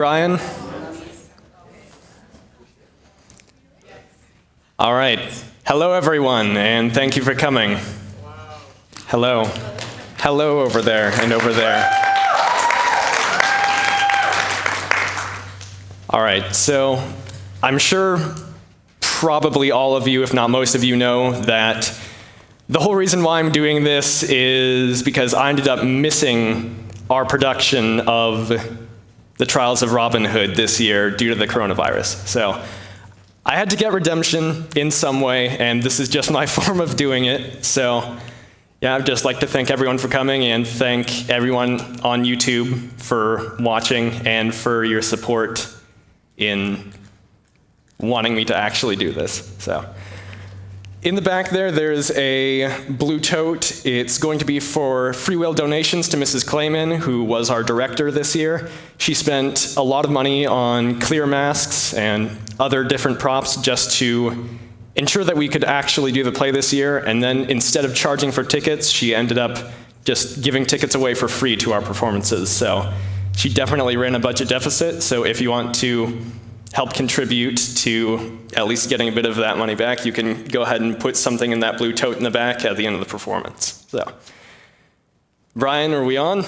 Brian? All right. Hello, everyone, and thank you for coming. Hello. Hello over there and over there. All right, so I'm sure probably all of you, if not most of you, know that the whole reason why I'm doing this is because I ended up missing our production of the Trials of Robin Hood this year due to the coronavirus. So I had to get redemption in some way, and this is just my form of doing it. So yeah, I'd just like to thank everyone for coming and thank everyone on YouTube for watching and for your support in wanting me to actually do this. So in the back there's a blue tote. It's going to be for free will donations to Mrs. Clayman, who was our director this year. She spent a lot of money on clear masks and other different props just to ensure that we could actually do the play this year. And then instead of charging for tickets, she ended up just giving tickets away for free to our performances. So she definitely ran a budget deficit. So if you want to help contribute to at least getting a bit of that money back, you can go ahead and put something in that blue tote in the back at the end of the performance. So, Brian, are we on?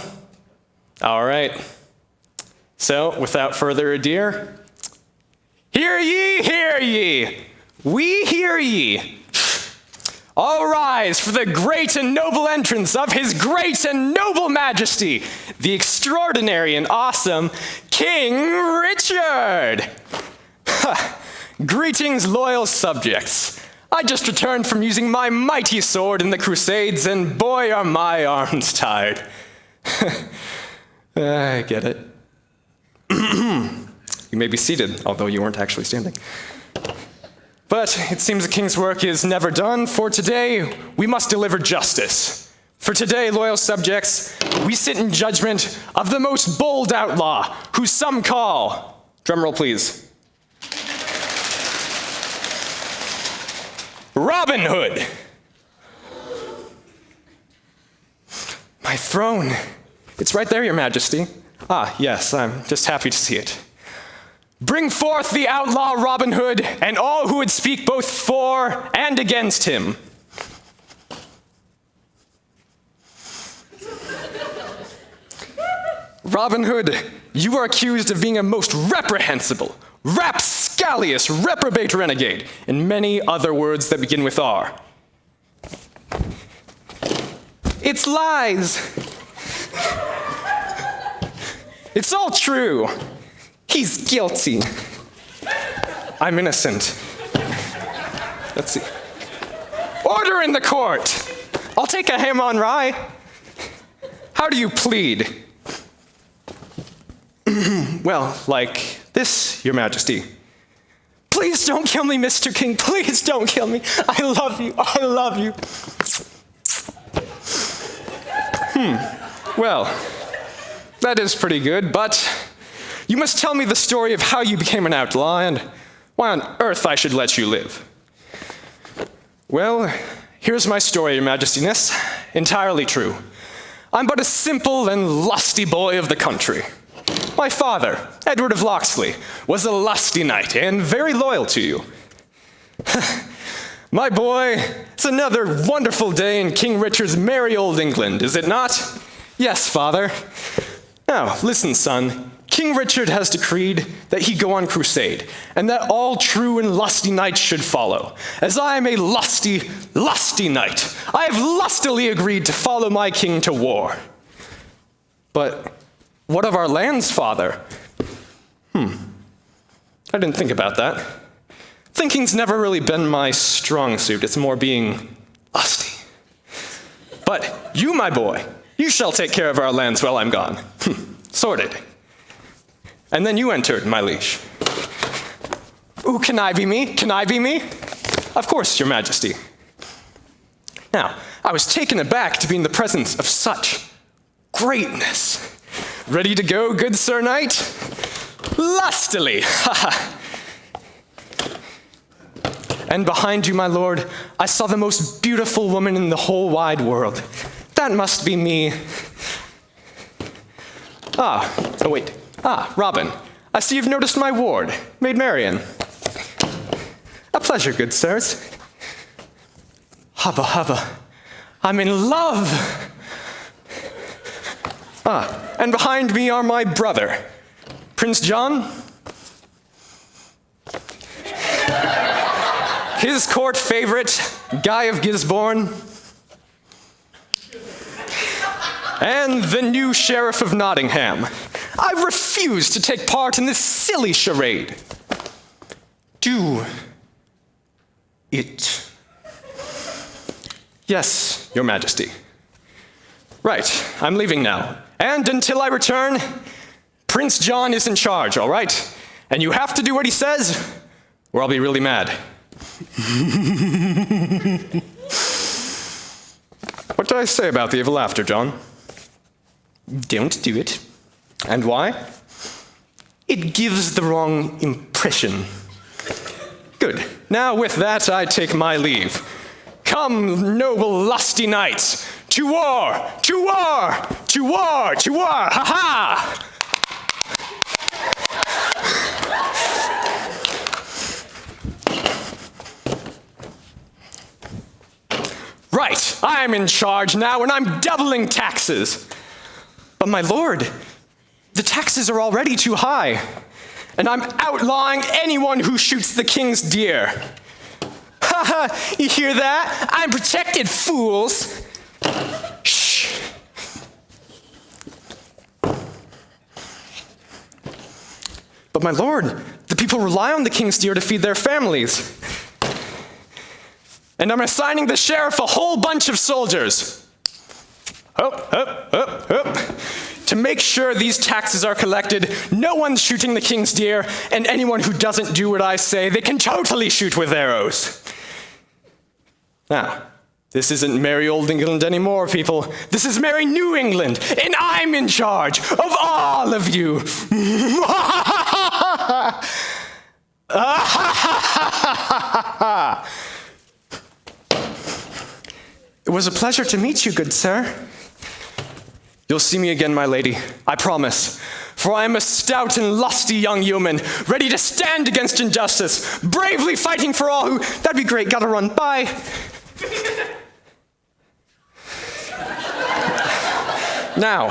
All right. So, without further ado, hear ye, hear ye. We hear ye. All rise for the great and noble entrance of His great and noble Majesty, the extraordinary and awesome King Richard. Greetings, loyal subjects. I just returned from using my mighty sword in the Crusades, and boy, are my arms tired. I get it. You may be seated, although you weren't actually standing. But it seems the king's work is never done. For today, we must deliver justice. For today, loyal subjects, we sit in judgment of the most bold outlaw, who some call, drumroll please, Robin Hood. My throne. It's right there, Your Majesty. Ah, yes, I'm just happy to see it. Bring forth the outlaw Robin Hood and all who would speak both for and against him. Robin Hood, you are accused of being a most reprehensible, rapscallious, reprobate renegade, and many other words that begin with R. It's lies. It's all true. He's guilty. I'm innocent. Let's see. Order in the court. I'll take a ham on rye. How do you plead? Well, like this, Your Majesty. Please don't kill me, Mr. King. Please don't kill me. I love you. I love you. Well, that is pretty good, but you must tell me the story of how you became an outlaw and why on earth I should let you live. Well, here's my story, Your Majestiness. Entirely true. I'm but a simple and lusty boy of the country. My father, Edward of Locksley, was a lusty knight and very loyal to you. My boy, it's another wonderful day in King Richard's merry old England, is it not? Yes, father. Now, listen, son. King Richard has decreed that he go on crusade, and that all true and lusty knights should follow. As I am a lusty, lusty knight, I have lustily agreed to follow my king to war. But what of our lands, father? I didn't think about that. Thinking's never really been my strong suit. It's more being lusty. But you, my boy, you shall take care of our lands while I'm gone. Sorted. And then you entered, my liege. Ooh, can I be me? Can I be me? Of course, Your Majesty. Now, I was taken aback to be in the presence of such greatness. Ready to go, good Sir Knight? Lustily, ha. And behind you, my lord, I saw the most beautiful woman in the whole wide world. That must be me. Robin. I see you've noticed my ward, Maid Marian. A pleasure, good sirs. Hubba hubba, I'm in love! And behind me are my brother, Prince John. His court favorite, Guy of Gisborne. And the new Sheriff of Nottingham. I refuse to take part in this silly charade. Do it. Yes, Your Majesty. Right, I'm leaving now. And until I return, Prince John is in charge, all right? And you have to do what he says, or I'll be really mad. What did I say about the evil laughter, John? Don't do it. And why? It gives the wrong impression. Good. Now with that, I take my leave. Come, noble lusty knights, to war! To war! To war! To war! Ha-ha! Right, I'm in charge now, and I'm doubling taxes. But my lord, the taxes are already too high, and I'm outlawing anyone who shoots the king's deer. Ha ha, you hear that? I'm protected, fools. Shh. But my lord, the people rely on the king's deer to feed their families. And I'm assigning the sheriff a whole bunch of soldiers. To make sure these taxes are collected, no one's shooting the king's deer, and anyone who doesn't do what I say, they can totally shoot with arrows. Now, this isn't merry old England anymore, people. This is merry New England, and I'm in charge of all of you. It was a pleasure to meet you, good sir. You'll see me again, my lady, I promise. For I am a stout and lusty young yeoman, ready to stand against injustice, bravely fighting for all who... That'd be great, gotta run, bye. Now,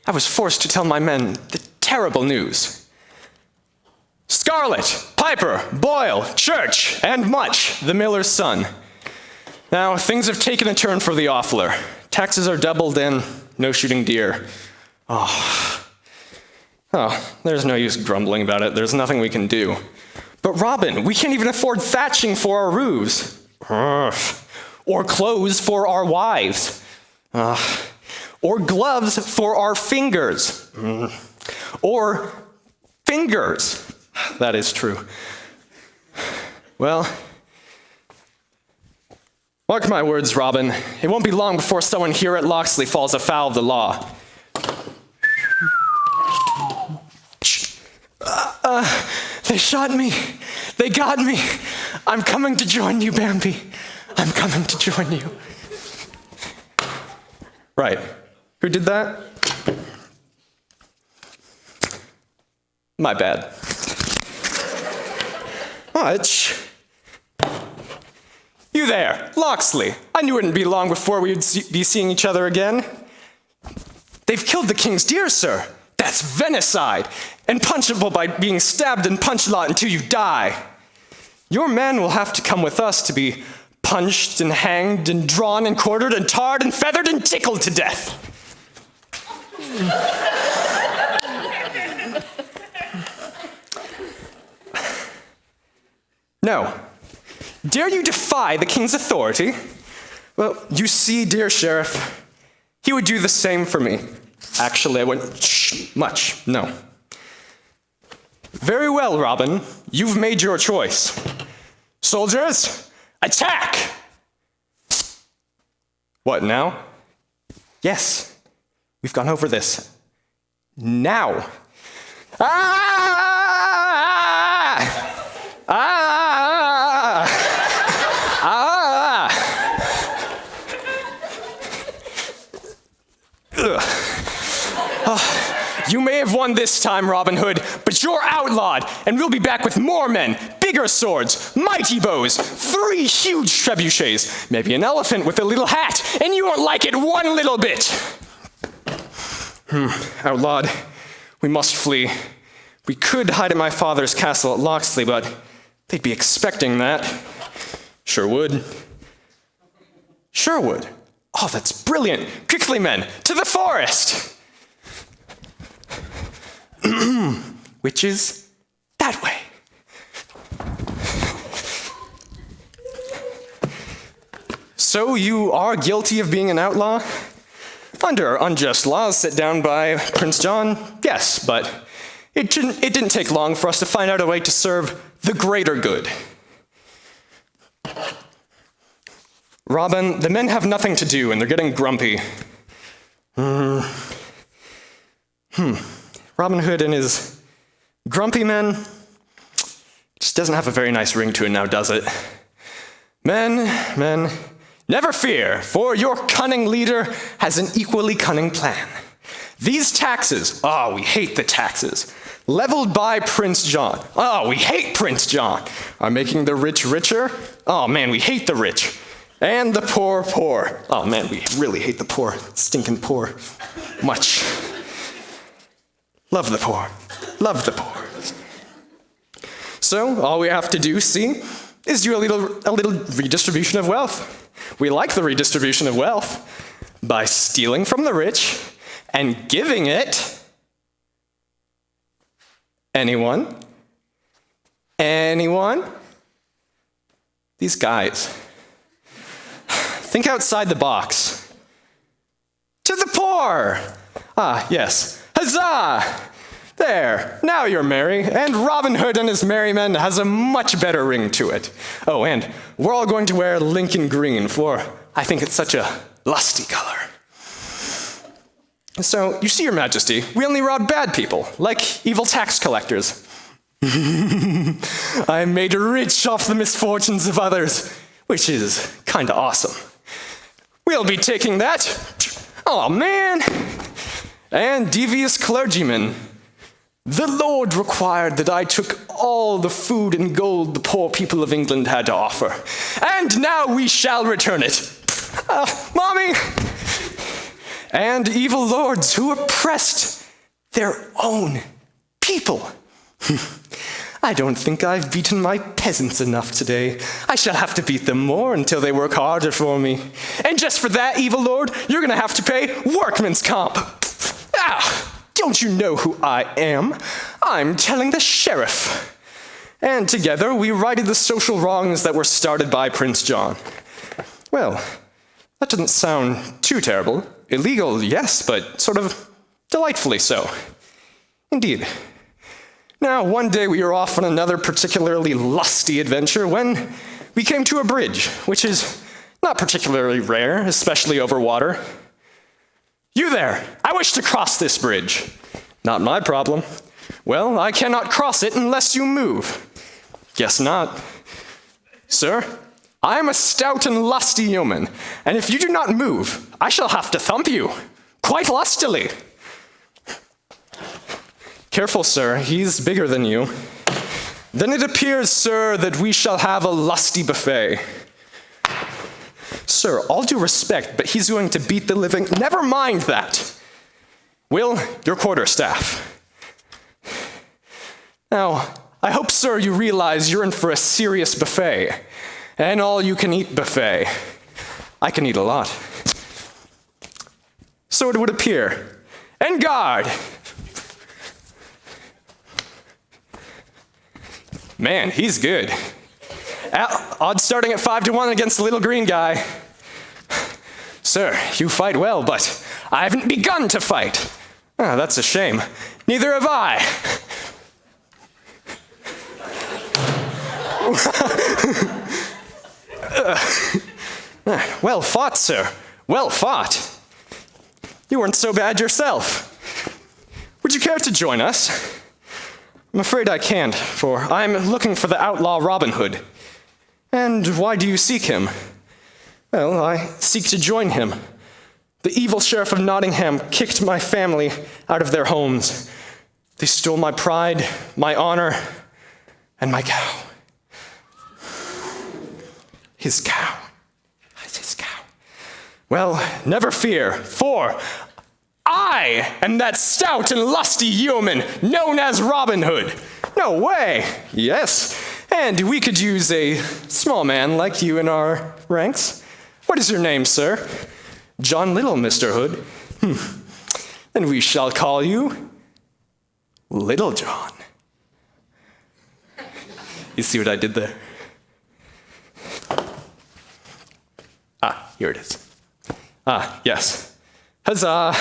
I was forced to tell my men the terrible news. Scarlet, Piper, Boyle, Church, and Much, the miller's son. Now, things have taken a turn for the offler. Taxes are doubled and no shooting deer. Oh, there's no use grumbling about it. There's nothing we can do. But Robin, we can't even afford thatching for our roofs. Or clothes for our wives. Or gloves for our fingers. Or fingers. That is true. Well, mark my words, Robin. It won't be long before someone here at Locksley falls afoul of the law. They shot me. They got me. I'm coming to join you, Bambi. I'm coming to join you. Right. Who did that? My bad. Much. You there, Locksley. I knew it wouldn't be long before we would be seeing each other again. They've killed the king's deer, sir. That's venicide, and punishable by being stabbed and punched a lot until you die. Your men will have to come with us to be punched and hanged and drawn and quartered and tarred and feathered and tickled to death. No. Dare you defy the king's authority? Well, you see, dear sheriff, he would do the same for me. Actually, I wouldn't much, no. Very well, Robin, you've made your choice. Soldiers, attack! What, now? Yes, we've gone over this. Now. You may have won won this time, Robin Hood, but you're outlawed, and we'll be back with more men, bigger swords, mighty bows, 3 huge trebuchets, maybe an elephant with a little hat, and you won't like it one little bit. Outlawed, we must flee. We could hide at my father's castle at Locksley, but they'd be expecting that. Sure would. Sure would. Oh, that's brilliant. Quickly, men, to the forest. Which is that way. So you are guilty of being an outlaw? Under unjust laws set down by Prince John, yes, but it didn't take long for us to find out a way to serve the greater good. Robin, the men have nothing to do and they're getting grumpy. Robin Hood and his grumpy men just doesn't have a very nice ring to it now, does it? Men, never fear, for your cunning leader has an equally cunning plan. These taxes, we hate the taxes, leveled by Prince John, we hate Prince John, are making the rich richer. Oh man, we hate the rich. And the poor poor. Oh man, we really hate the poor, stinking poor, much. Love the poor, love the poor. So all we have to do, see, is do a little redistribution of wealth. We like the redistribution of wealth by stealing from the rich and giving it. Anyone? These guys. Think outside the box. To the poor! Yes. Huzzah! There, now you're merry, and Robin Hood and his merry men has a much better ring to it. Oh, and we're all going to wear Lincoln green, for I think it's such a lusty color. So, you see, Your Majesty, we only rob bad people, like evil tax collectors. I'm made rich off the misfortunes of others, which is kinda awesome. We'll be taking that. Oh, man. And devious clergymen. The Lord required that I took all the food and gold the poor people of England had to offer. And now we shall return it. Mommy! And evil lords who oppressed their own people. I don't think I've beaten my peasants enough today. I shall have to beat them more until they work harder for me. And just for that, evil lord, you're gonna have to pay workman's comp. Don't you know who I am? I'm telling the sheriff. And together we righted the social wrongs that were started by Prince John. Well, that doesn't sound too terrible. Illegal, yes, but sort of delightfully so. Indeed. Now, one day we were off on another particularly lusty adventure when we came to a bridge, which is not particularly rare, especially over water. You there, I wish to cross this bridge. Not my problem. Well, I cannot cross it unless you move. Guess not. Sir, I am a stout and lusty yeoman, and if you do not move, I shall have to thump you, quite lustily. Careful, sir, he's bigger than you. Then it appears, sir, that we shall have a lusty buffet. Sir, all due respect, but he's going to beat the living. Never mind that. Will, your quarterstaff. Now, I hope, sir, you realize you're in for a serious buffet. An all-you-can-eat buffet. I can eat a lot. So it would appear. En garde! Man, he's good. Odds starting at 5-1 against the little green guy. Sir, you fight well, but I haven't begun to fight. That's a shame. Neither have I. Well fought, sir. Well fought. You weren't so bad yourself. Would you care to join us? I'm afraid I can't, for I'm looking for the outlaw Robin Hood. And why do you seek him? Well, I seek to join him. The evil sheriff of Nottingham kicked my family out of their homes. They stole my pride, my honor, and my cow. His cow. It's his cow. Well, never fear, for I am that stout and lusty yeoman known as Robin Hood. No way. Yes, and we could use a small man like you in our ranks. What is your name, sir? John Little, Mr. Hood. Then we shall call you Little John. You see what I did there? Here it is. Yes. Huzzah!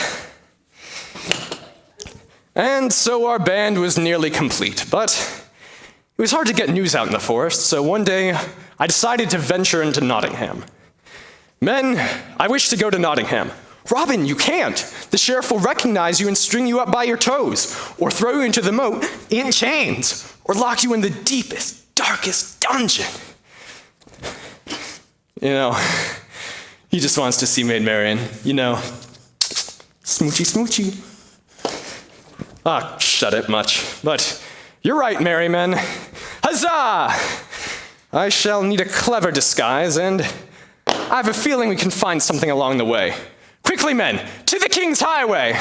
And so our band was nearly complete, but it was hard to get news out in the forest, so one day I decided to venture into Nottingham. Men, I wish to go to Nottingham. Robin, you can't. The sheriff will recognize you and string you up by your toes, or throw you into the moat in chains, or lock you in the deepest, darkest dungeon. You know, he just wants to see Maid Marian. You know, smoochy smoochy. Shut it much. But you're right, merry men. Huzzah! I shall need a clever disguise, and I have a feeling we can find something along the way. Quickly, men, to the King's Highway!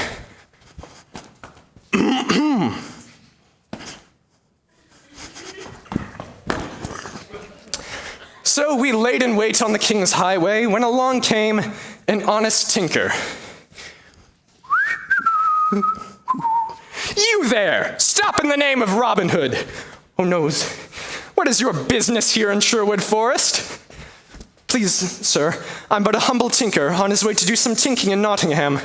So we laid in wait on the King's Highway when along came an honest tinker. You there! Stop in the name of Robin Hood! Oh noes, what is your business here in Sherwood Forest? Please, sir, I'm but a humble tinker on his way to do some tinking in Nottingham.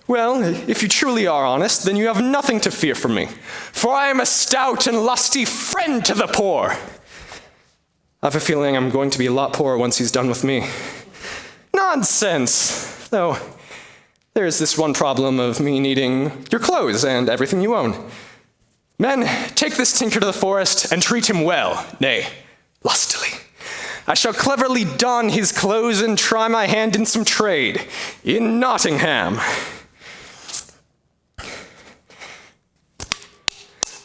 Well, if you truly are honest, then you have nothing to fear from me, for I am a stout and lusty friend to the poor. I have a feeling I'm going to be a lot poorer once he's done with me. Nonsense! Though, there's this one problem of me needing your clothes and everything you own. Men, take this tinker to the forest and treat him well, nay, lustily. I shall cleverly don his clothes and try my hand in some trade in Nottingham.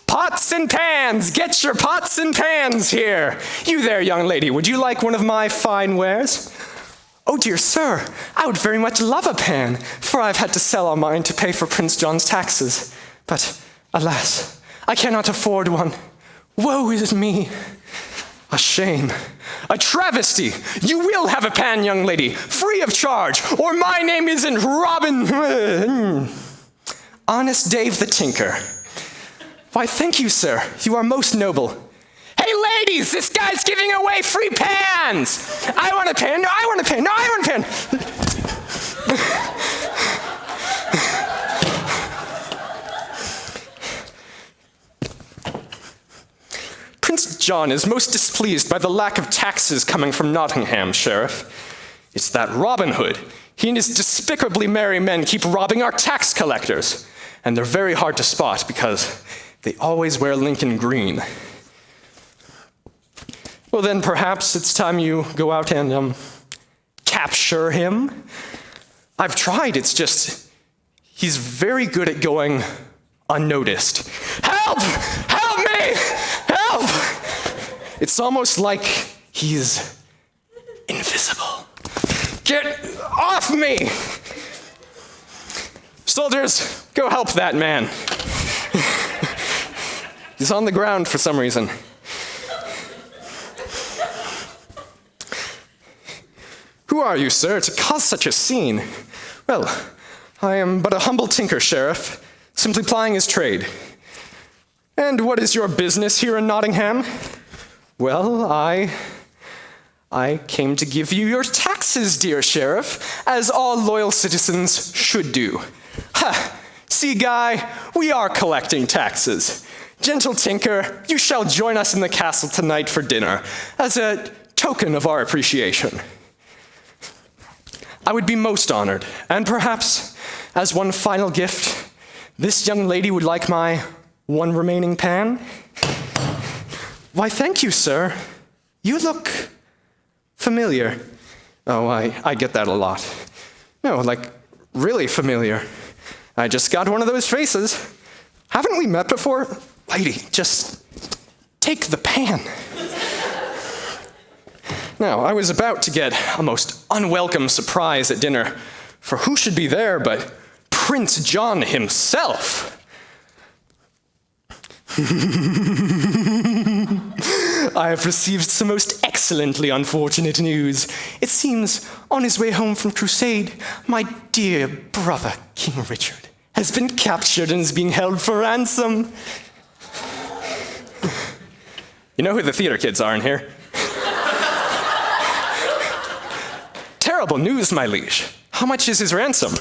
Pots and pans! Get your pots and pans here! You there, young lady, would you like one of my fine wares? Oh, dear sir, I would very much love a pan, for I've had to sell all mine to pay for Prince John's taxes. But, alas, I cannot afford one. Woe is me! A shame. A travesty! You will have a pan, young lady, free of charge, or my name isn't Robin... Honest Dave the Tinker. Why, thank you, sir. You are most noble. Hey, ladies, this guy's giving away free pans! I want a pan, no, I want a pan, no, I want a pan. Prince John is most displeased by the lack of taxes coming from Nottingham, Sheriff. It's that Robin Hood. He and his despicably merry men keep robbing our tax collectors. And they're very hard to spot because they always wear Lincoln green. Well, then perhaps it's time you go out and, capture him. I've tried, it's just, he's very good at going unnoticed. Help! Help me! Help! It's almost like he's invisible. Get off me! Soldiers, go help that man. He's on the ground for some reason. Who are you, sir, to cause such a scene? Well, I am but a humble tinker, Sheriff, simply plying his trade. And what is your business here in Nottingham? Well, I came to give you your taxes, dear Sheriff, as all loyal citizens should do. Ha! See, Guy, we are collecting taxes. Gentle tinker, you shall join us in the castle tonight for dinner, as a token of our appreciation. I would be most honored, and perhaps, as one final gift, this young lady would like my one remaining pan? Why, thank you, sir. You look familiar. Oh, I get that a lot. No, like, really familiar. I just got one of those faces. Haven't we met before? Lady, just take the pan. Now, I was about to get a most unwelcome surprise at dinner, for who should be there but Prince John himself? I have received some most excellently unfortunate news. It seems, on his way home from crusade, my dear brother, King Richard, has been captured and is being held for ransom. You know who the theater kids are in here? Terrible news, my liege. How much is his ransom?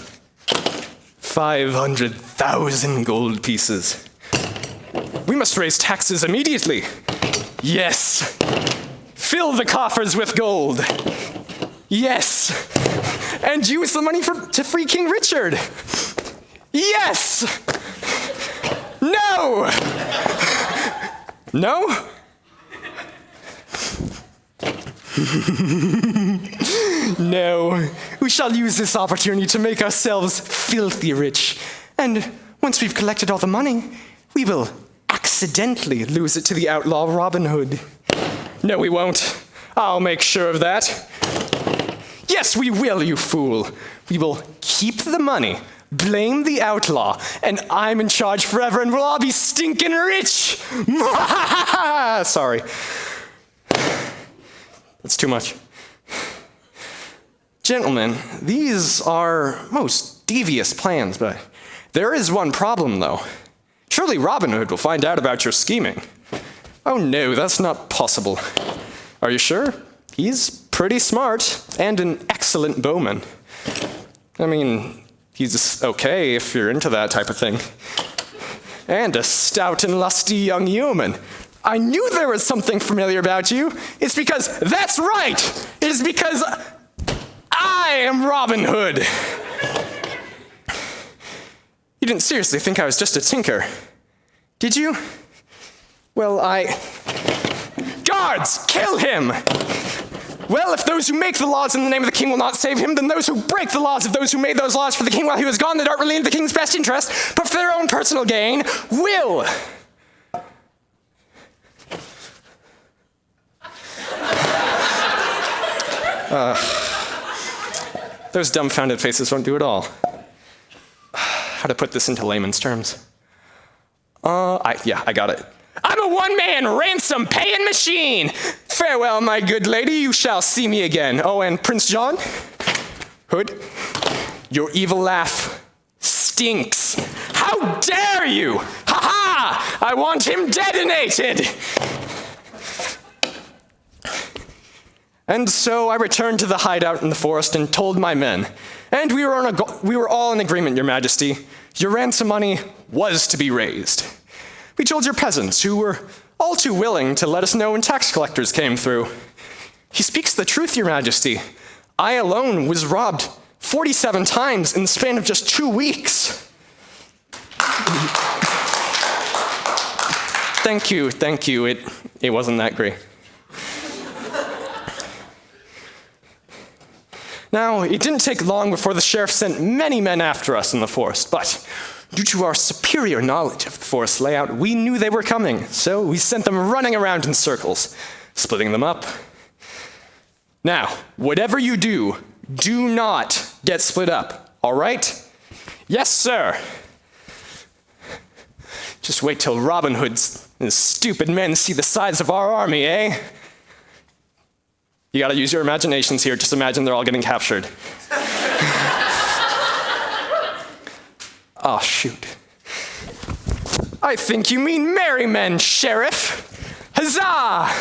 500,000 gold pieces. We must raise taxes immediately. Yes. Fill the coffers with gold. Yes. And use the money to free King Richard. Yes. No. No? No. We shall use this opportunity to make ourselves filthy rich. And once we've collected all the money, we will accidentally lose it to the outlaw Robin Hood. No, we won't. I'll make sure of that. Yes, we will, you fool. We will keep the money, blame the outlaw, and I'm in charge forever, and we'll all be stinking rich. Sorry. That's too much. Gentlemen, these are most devious plans, but there is one problem, though. Surely Robin Hood will find out about your scheming. Oh no, that's not possible. Are you sure? He's pretty smart and an excellent bowman. I mean, he's okay if you're into that type of thing. And a stout and lusty young yeoman. I knew there was something familiar about you. It's because, that's right! It is because I am Robin Hood. You didn't seriously think I was just a tinker, did you? Well, Guards, kill him! Well, if those who make the laws in the name of the king will not save him, then those who break the laws of those who made those laws for the king while he was gone that aren't really in the king's best interest, but for their own personal gain, will. Those dumbfounded faces won't do it all. How to put this into layman's terms? I got it. I'm a one-man ransom-paying machine! Farewell, my good lady, you shall see me again. Oh, and Prince John? Hood, your evil laugh stinks. How dare you! Ha-ha! I want him detonated! And so I returned to the hideout in the forest and told my men, and we were all in agreement, your majesty. Your ransom money was to be raised. We told your peasants, who were all too willing to let us know when tax collectors came through. He speaks the truth, your majesty. I alone was robbed 47 times in the span of just 2 weeks. Thank you. It wasn't that great. Now, it didn't take long before the sheriff sent many men after us in the forest, but due to our superior knowledge of the forest layout, we knew they were coming, so we sent them running around in circles, splitting them up. Now, whatever you do, do not get split up, all right? Yes, sir. Just wait till Robin Hood's and his stupid men see the size of our army, eh? You gotta use your imaginations here. Just imagine they're all getting captured. Oh, shoot. I think you mean merry men, Sheriff. Huzzah!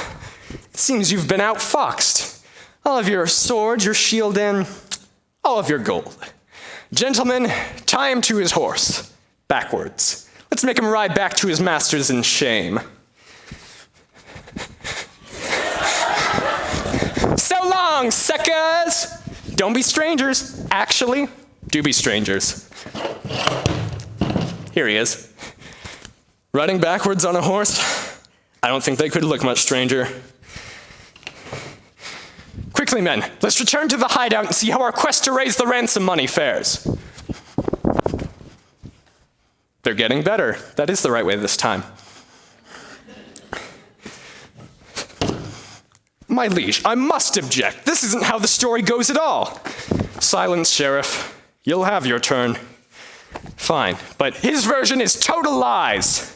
It seems you've been outfoxed. All of your sword, your shield, and all of your gold. Gentlemen, tie him to his horse. Backwards. Let's make him ride back to his masters in shame. So long, suckers! Don't be strangers. Actually, do be strangers. Here he is. Riding backwards on a horse. I don't think they could look much stranger. Quickly, men, let's return to the hideout and see how our quest to raise the ransom money fares. They're getting better. That is the right way this time. My liege, I must object. This isn't how the story goes at all. Silence, Sheriff. You'll have your turn. Fine, but his version is total lies.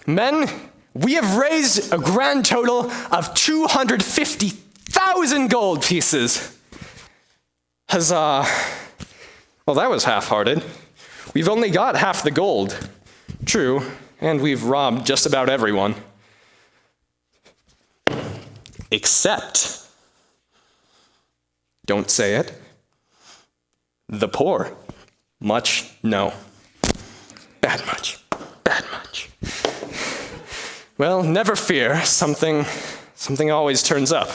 Men, we have raised a grand total of 250,000 gold pieces. Huzzah. Well, that was half-hearted. We've only got half the gold. True, and we've robbed just about everyone. Except, don't say it, the poor. Much? No. Bad much. Bad much. Well, never fear. Something always turns up.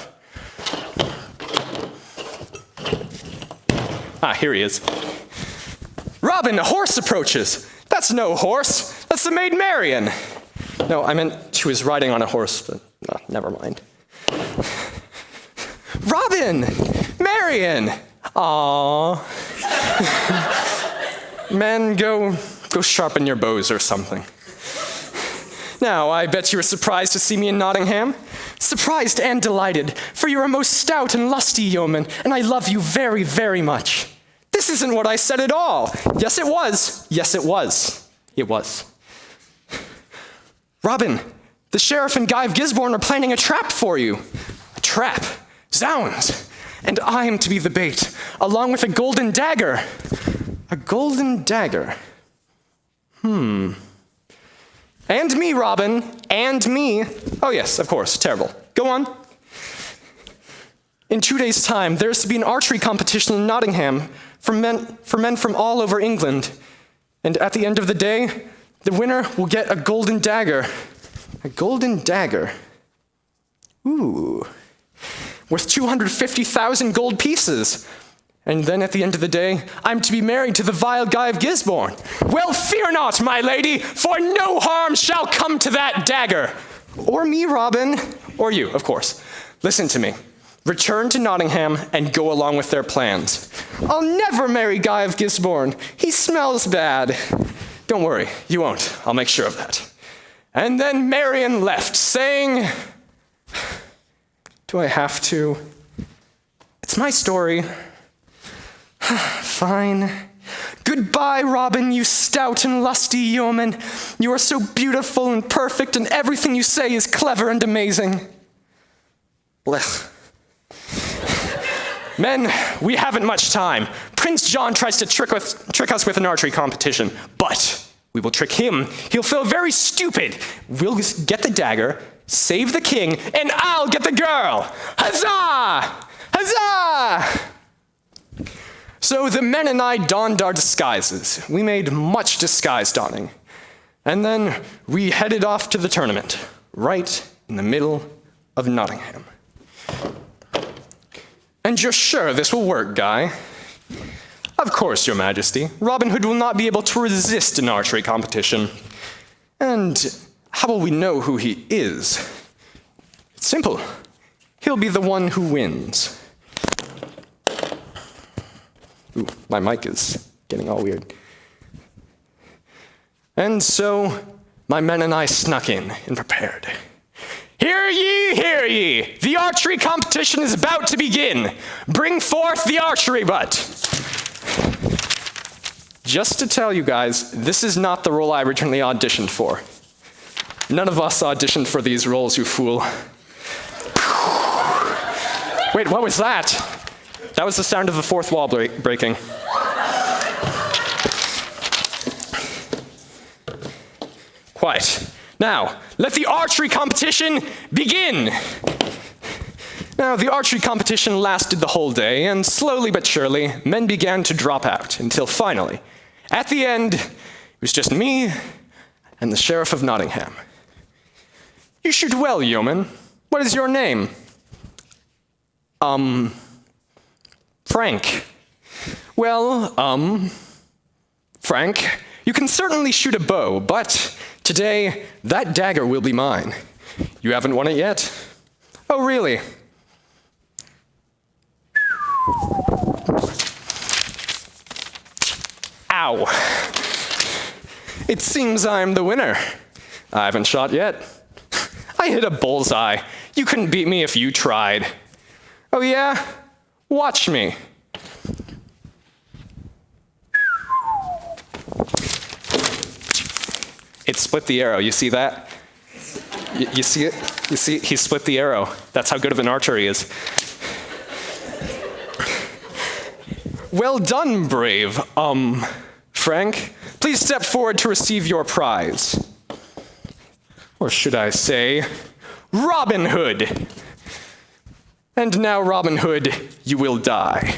Ah, here he is. Robin, a horse approaches. That's no horse. That's the maid Marian. No, I meant she was riding on a horse, but never mind. Robin! Marian! Aww. Men, go sharpen your bows or something. Now, I bet you were surprised to see me in Nottingham. Surprised and delighted, for you're a most stout and lusty yeoman, and I love you very, very much. This isn't what I said at all. Yes, it was. Yes, it was. It was. Robin, the sheriff and Guy of Gisborne are planning a trap for you. A trap? Zounds! And I am to be the bait, along with a golden dagger. A golden dagger. And me, Robin, and me. Oh yes, of course, terrible. Go on. In 2 days' time, there's to be an archery competition in Nottingham for men from all over England. And at the end of the day, the winner will get a golden dagger. A golden dagger. Ooh. Worth 250,000 gold pieces. And then at the end of the day, I'm to be married to the vile Guy of Gisborne. Well, fear not, my lady, for no harm shall come to that dagger. Or me, Robin. Or you, of course. Listen to me. Return to Nottingham and go along with their plans. I'll never marry Guy of Gisborne. He smells bad. Don't worry, you won't. I'll make sure of that. And then Marian left, saying, do I have to? It's my story. Fine. Goodbye, Robin, you stout and lusty yeoman. You are so beautiful and perfect, and everything you say is clever and amazing. Blech. Men, we haven't much time. Prince John tries to trick us with an archery competition, but we will trick him. He'll feel very stupid. We'll get the dagger, save the king, and I'll get the girl. Huzzah! Huzzah! So the men and I donned our disguises. We made much disguise donning. And then we headed off to the tournament, right in the middle of Nottingham. And you're sure this will work, Guy? Of course, Your Majesty. Robin Hood will not be able to resist an archery competition. And how will we know who he is? It's simple. He'll be the one who wins. Ooh, my mic is getting all weird. And so, my men and I snuck in and prepared. Hear ye, hear ye! The archery competition is about to begin! Bring forth the archery butt! Just to tell you guys, this is not the role I originally auditioned for. None of us auditioned for these roles, you fool. Wait, what was that? That was the sound of the fourth wall breaking. Quiet. Now, let the archery competition begin! Now, the archery competition lasted the whole day, and slowly but surely, men began to drop out, until finally, at the end, it was just me and the Sheriff of Nottingham. You shoot well, yeoman. What is your name? Frank. Well, Frank, you can certainly shoot a bow, but today, that dagger will be mine. You haven't won it yet? Oh, really? Ow. It seems I'm the winner. I haven't shot yet. I hit a bullseye. You couldn't beat me if you tried. Oh yeah? Watch me. It split the arrow, you see that? You see it? You see, he split the arrow. That's how good of an archer he is. Well done, brave, Frank. Please step forward to receive your prize. Or should I say, Robin Hood. And now, Robin Hood, you will die.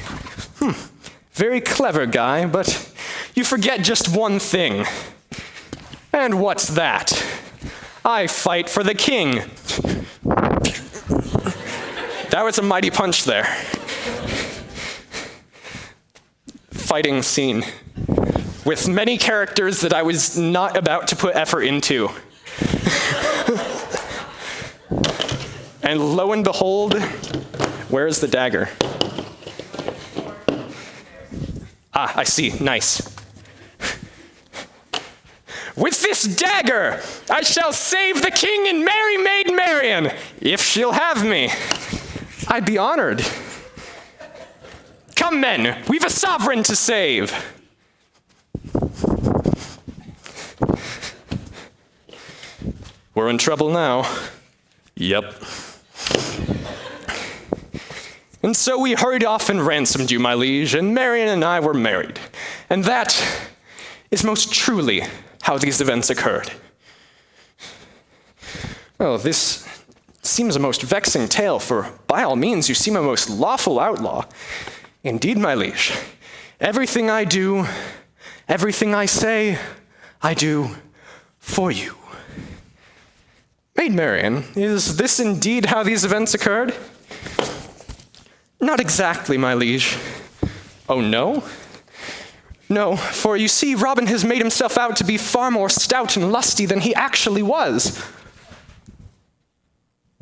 Very clever guy, but you forget just one thing. And what's that? I fight for the king. That was a mighty punch there. Fighting scene with many characters that I was not about to put effort into. And lo and behold, where's the dagger? Ah, I see, nice. With this dagger, I shall save the king and marry Maid Marian, if she'll have me. I'd be honored. Come, men, we've a sovereign to save. We're in trouble now. Yep. And so we hurried off and ransomed you, my liege, and Marian and I were married. And that is most truly how these events occurred. Well, this seems a most vexing tale, for by all means you seem a most lawful outlaw. Indeed, my liege, everything I do, everything I say, I do for you. Maid Marian, is this indeed how these events occurred? Not exactly, my liege. Oh, no? No, for you see, Robin has made himself out to be far more stout and lusty than he actually was.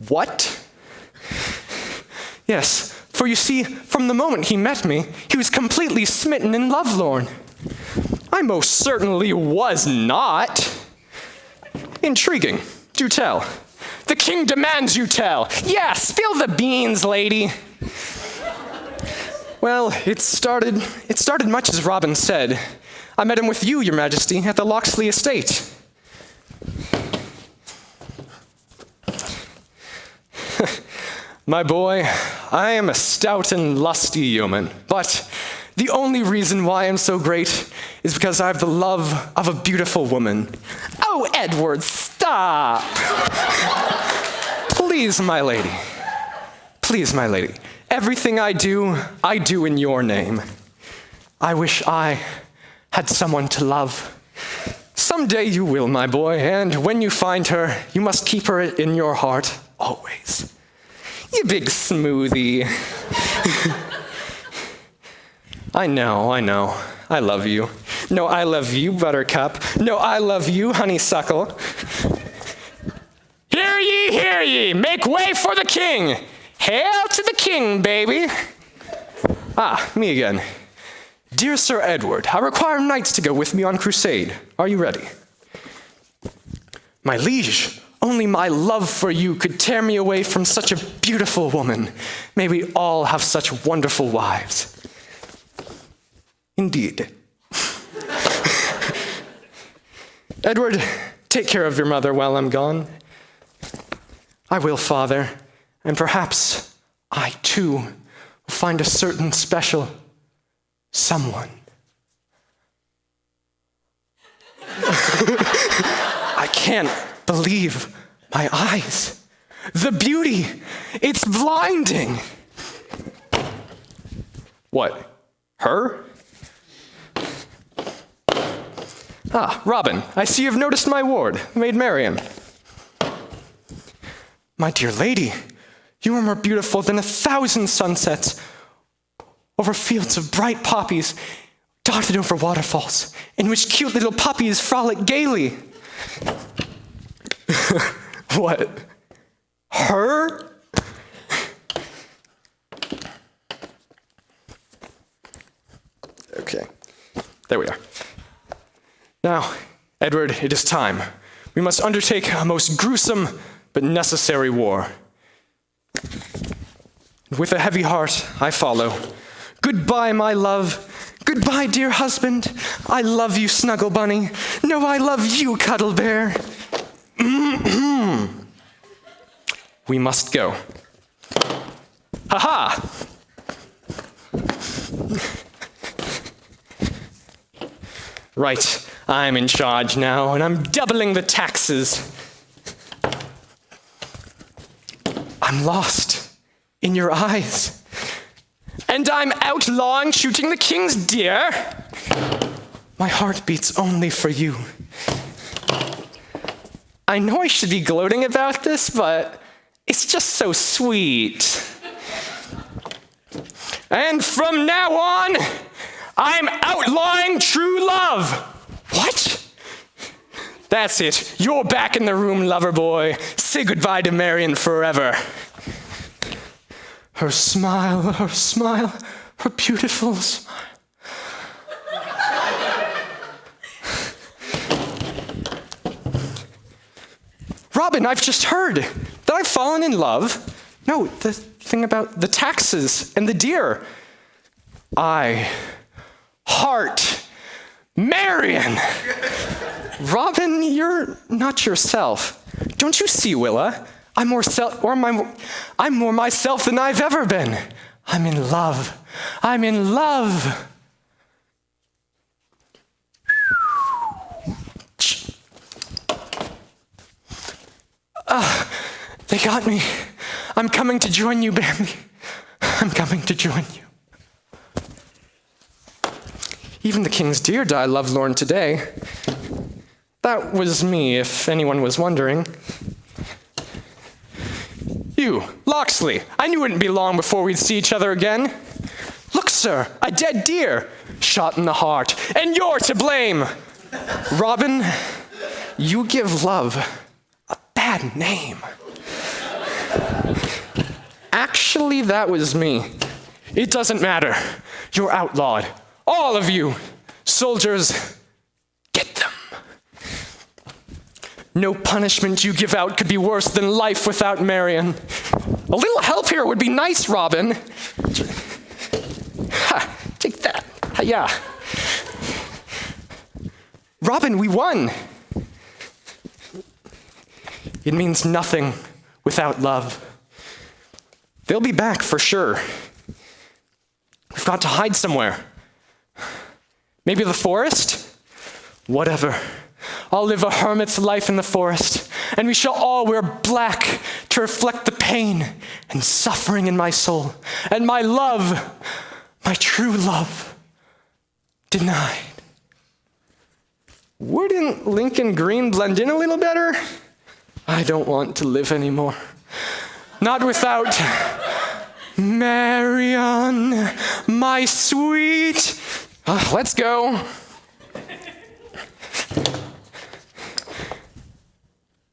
What? Yes, for you see, from the moment he met me, he was completely smitten and lovelorn. I most certainly was not. Intriguing. Do tell. The king demands you tell. Yeah, spill the beans, lady. Well, it started much as Robin said. I met him with you, your majesty, at the Locksley estate. My boy, I am a stout and lusty yeoman, but the only reason why I'm so great is because I have the love of a beautiful woman. Oh, Edward, stop! Please, my lady. Please, my lady. Everything I do in your name. I wish I had someone to love. Someday you will, my boy, and when you find her, you must keep her in your heart always. You big smoothie. I know. I love you. No, I love you, Buttercup. No, I love you, Honeysuckle. Hear ye, make way for the king. Hail to the king, baby. Ah, me again. Dear Sir Edward, I require knights to go with me on crusade. Are you ready? My liege, only my love for you could tear me away from such a beautiful woman. May we all have such wonderful wives. Indeed. Edward, take care of your mother while I'm gone. I will, father, and perhaps I, too, will find a certain special someone. I can't believe my eyes. The beauty, it's blinding. What, her? Ah, Robin, I see you've noticed my ward, Maid Marian. My dear lady, you are more beautiful than 1,000 sunsets over fields of bright poppies dotted over waterfalls in which cute little puppies frolic gaily. What? Her? Okay, there we are. Now, Edward, it is time. We must undertake a most gruesome but necessary war. With a heavy heart, I follow. Goodbye, my love. Goodbye, dear husband. I love you, Snuggle Bunny. No, I love you, Cuddle Bear. We must go. Ha-ha! Right, I'm in charge now, and I'm doubling the taxes. I'm lost in your eyes. And I'm outlawing shooting the king's deer. My heart beats only for you. I know I should be gloating about this, but it's just so sweet. And from now on, I'm outlawing true love. What? That's it. You're back in the room, lover boy. Say goodbye to Marion forever. Her smile, her beautiful smile. Robin, I've just heard that I've fallen in love. No, the thing about the taxes and the deer. Heart Marion. Robin, you're not yourself. Don't you see, Willa? I'm more myself than I've ever been. I'm in love. I'm in love. They got me. I'm coming to join you, Bambi. I'm coming to join you. Even the king's deer died lovelorn today. That was me, if anyone was wondering. You, Loxley, I knew it wouldn't be long before we'd see each other again. Look, sir, a dead deer, shot in the heart, and you're to blame. Robin, you give love a bad name. Actually, that was me. It doesn't matter. You're outlawed. All of you. Soldiers, get them. No punishment you give out could be worse than life without Marion. A little help here would be nice, Robin. Ha, take that. Hi-ya. Robin, we won. It means nothing without love. They'll be back for sure. We've got to hide somewhere. Maybe the forest? Whatever. I'll live a hermit's life in the forest, and we shall all wear black to reflect the pain and suffering in my soul, and my love, my true love, denied. Wouldn't Lincoln Green blend in a little better? I don't want to live anymore. Not without Marion, my sweet. Let's go.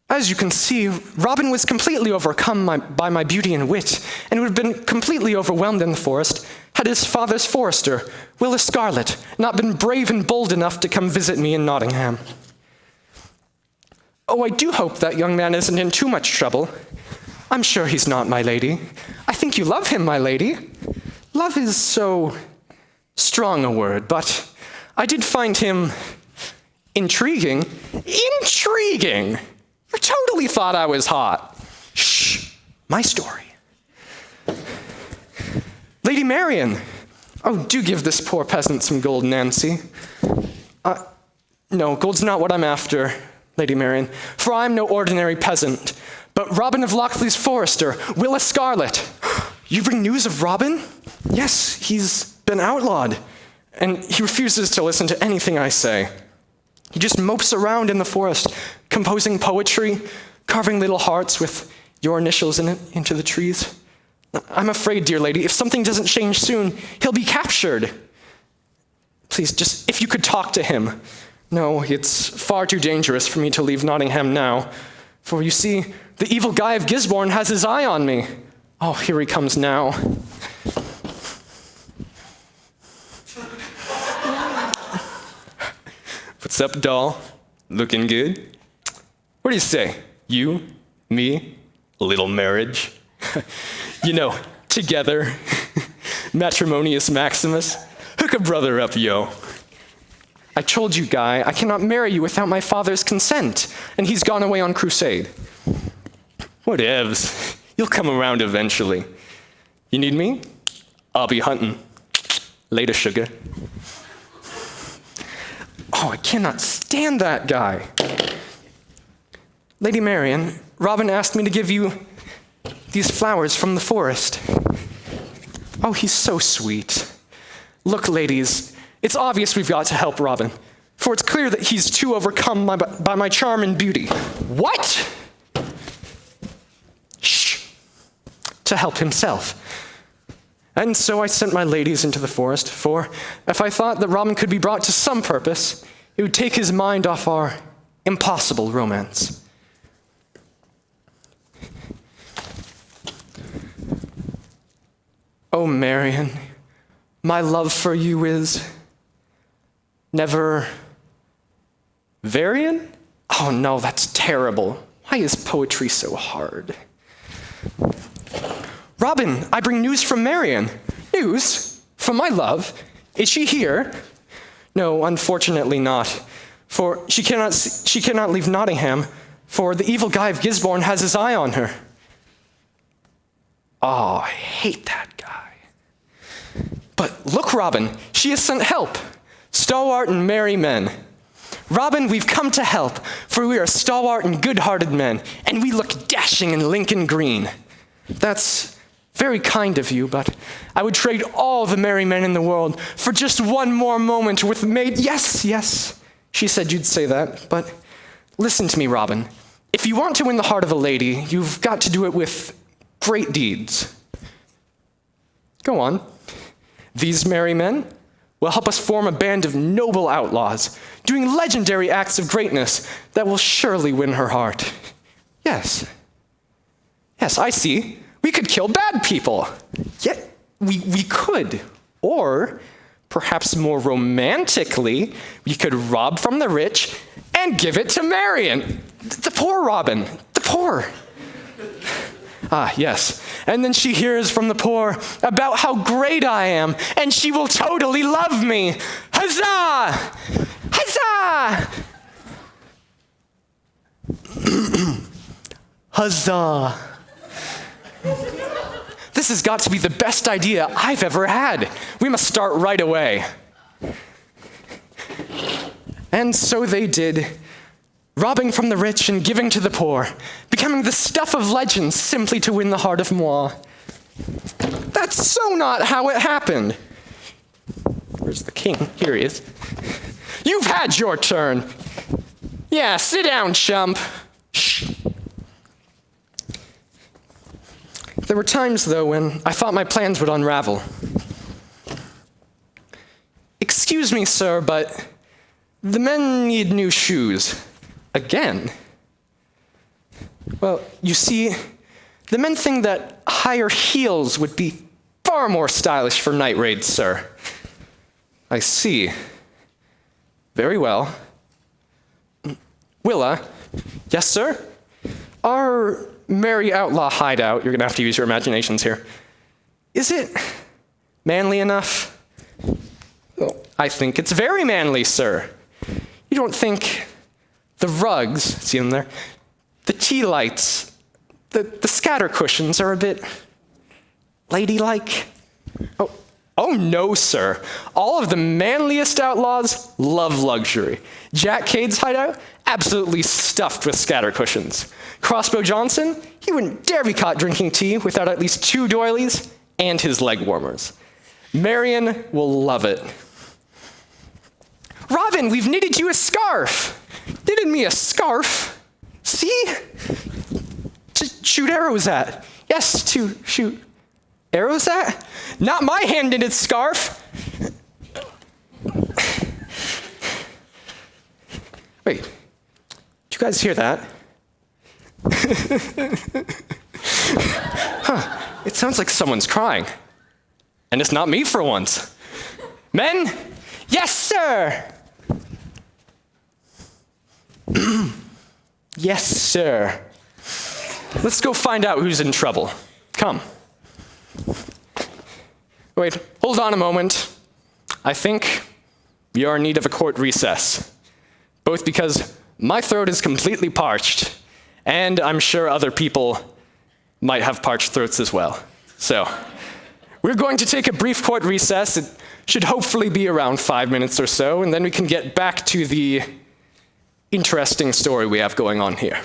As you can see, Robin was completely overcome by my beauty and wit, and would have been completely overwhelmed in the forest had his father's forester, Willa Scarlet, not been brave and bold enough to come visit me in Nottingham. Oh, I do hope that young man isn't in too much trouble. I'm sure he's not, my lady. I think you love him, my lady. Love is so strong a word, but I did find him intriguing. Intriguing! You totally thought I was hot. Shh, my story. Lady Marion. Oh, do give this poor peasant some gold, Nancy. No, gold's not what I'm after, Lady Marion, for I'm no ordinary peasant, but Robin of Locksley's forester, Willa Scarlet. You bring news of Robin? Yes, he's been outlawed, and he refuses to listen to anything I say. He just mopes around in the forest, composing poetry, carving little hearts with your initials in it into the trees. I'm afraid, dear lady, if something doesn't change soon, he'll be captured. Please, just if you could talk to him. No, it's far too dangerous for me to leave Nottingham now, for you see, the evil Guy of Gisborne has his eye on me. Oh, here he comes now. What's up, doll? Looking good? What do you say? You, me, a little marriage? Together. Matrimonious Maximus. Hook a brother up, yo. I told you, Guy, I cannot marry you without my father's consent, and he's gone away on crusade. Whatevs. You'll come around eventually. You need me? I'll be hunting. Later, sugar. Oh, I cannot stand that guy. Lady Marian, Robin asked me to give you these flowers from the forest. Oh, he's so sweet. Look, ladies, it's obvious we've got to help Robin, for it's clear that he's too overcome by my charm and beauty. What? Shh. To help himself. And so I sent my ladies into the forest, for if I thought that Robin could be brought to some purpose, it would take his mind off our impossible romance. Oh, Marian, my love for you is never varian? Oh no, that's terrible. Why is poetry so hard? Robin, I bring news from Marian. News? From my love? Is she here? No, unfortunately not. For she cannot leave Nottingham, for the evil Guy of Gisborne has his eye on her. Oh, I hate that guy. But look, Robin, she has sent help. Stalwart and merry men. Robin, we've come to help, for we are stalwart and good-hearted men, and we look dashing in Lincoln green. That's very kind of you, but I would trade all the merry men in the world for just one more moment with maid. Yes, she said you'd say that, but listen to me, Robin. If you want to win the heart of a lady, you've got to do it with great deeds. Go on. These merry men will help us form a band of noble outlaws, doing legendary acts of greatness that will surely win her heart. Yes, I see. We could kill bad people. Yeah, we could. Or, perhaps more romantically, we could rob from the rich and give it to Marian. The poor Robin. The poor. Ah, yes. And then she hears from the poor about how great I am, and she will totally love me. Huzzah! Huzzah! Huzzah! This has got to be the best idea I've ever had. We must start right away. And so they did, robbing from the rich and giving to the poor, becoming the stuff of legends simply to win the heart of moi. That's so not how it happened. Where's the king? Here he is. You've had your turn. Yeah, sit down, chump. Shh. There were times, though, when I thought my plans would unravel. Excuse me, sir, but the men need new shoes. Again? Well, you see, the men think that higher heels would be far more stylish for night raids, sir. I see. Very well. Willa? Yes, sir? Our merry outlaw hideout, you're going to have to use your imaginations here. Is it manly enough? Well, I think it's very manly, sir. You don't think the rugs, see them there? The tea lights, the scatter cushions are a bit ladylike? Oh no, sir. All of the manliest outlaws love luxury. Jack Cade's hideout, absolutely stuffed with scatter cushions. Crossbow Johnson, he wouldn't dare be caught drinking tea without at least 2 doilies and his leg warmers. Marian will love it. Robin, we've knitted you a scarf. Knitted me a scarf. See? To shoot arrows at. Yes, to shoot arrows at? Not my hand-knitted scarf. Wait, did you guys hear that? Huh, it sounds like someone's crying. And it's not me for once. Men? Yes, sir! Yes, sir. Let's go find out who's in trouble. Come. Wait, hold on a moment. I think you're in need of a court recess, both because my throat is completely parched, and I'm sure other people might have parched throats as well. So, we're going to take a brief court recess. It should hopefully be around 5 minutes or so, and then we can get back to the interesting story we have going on here.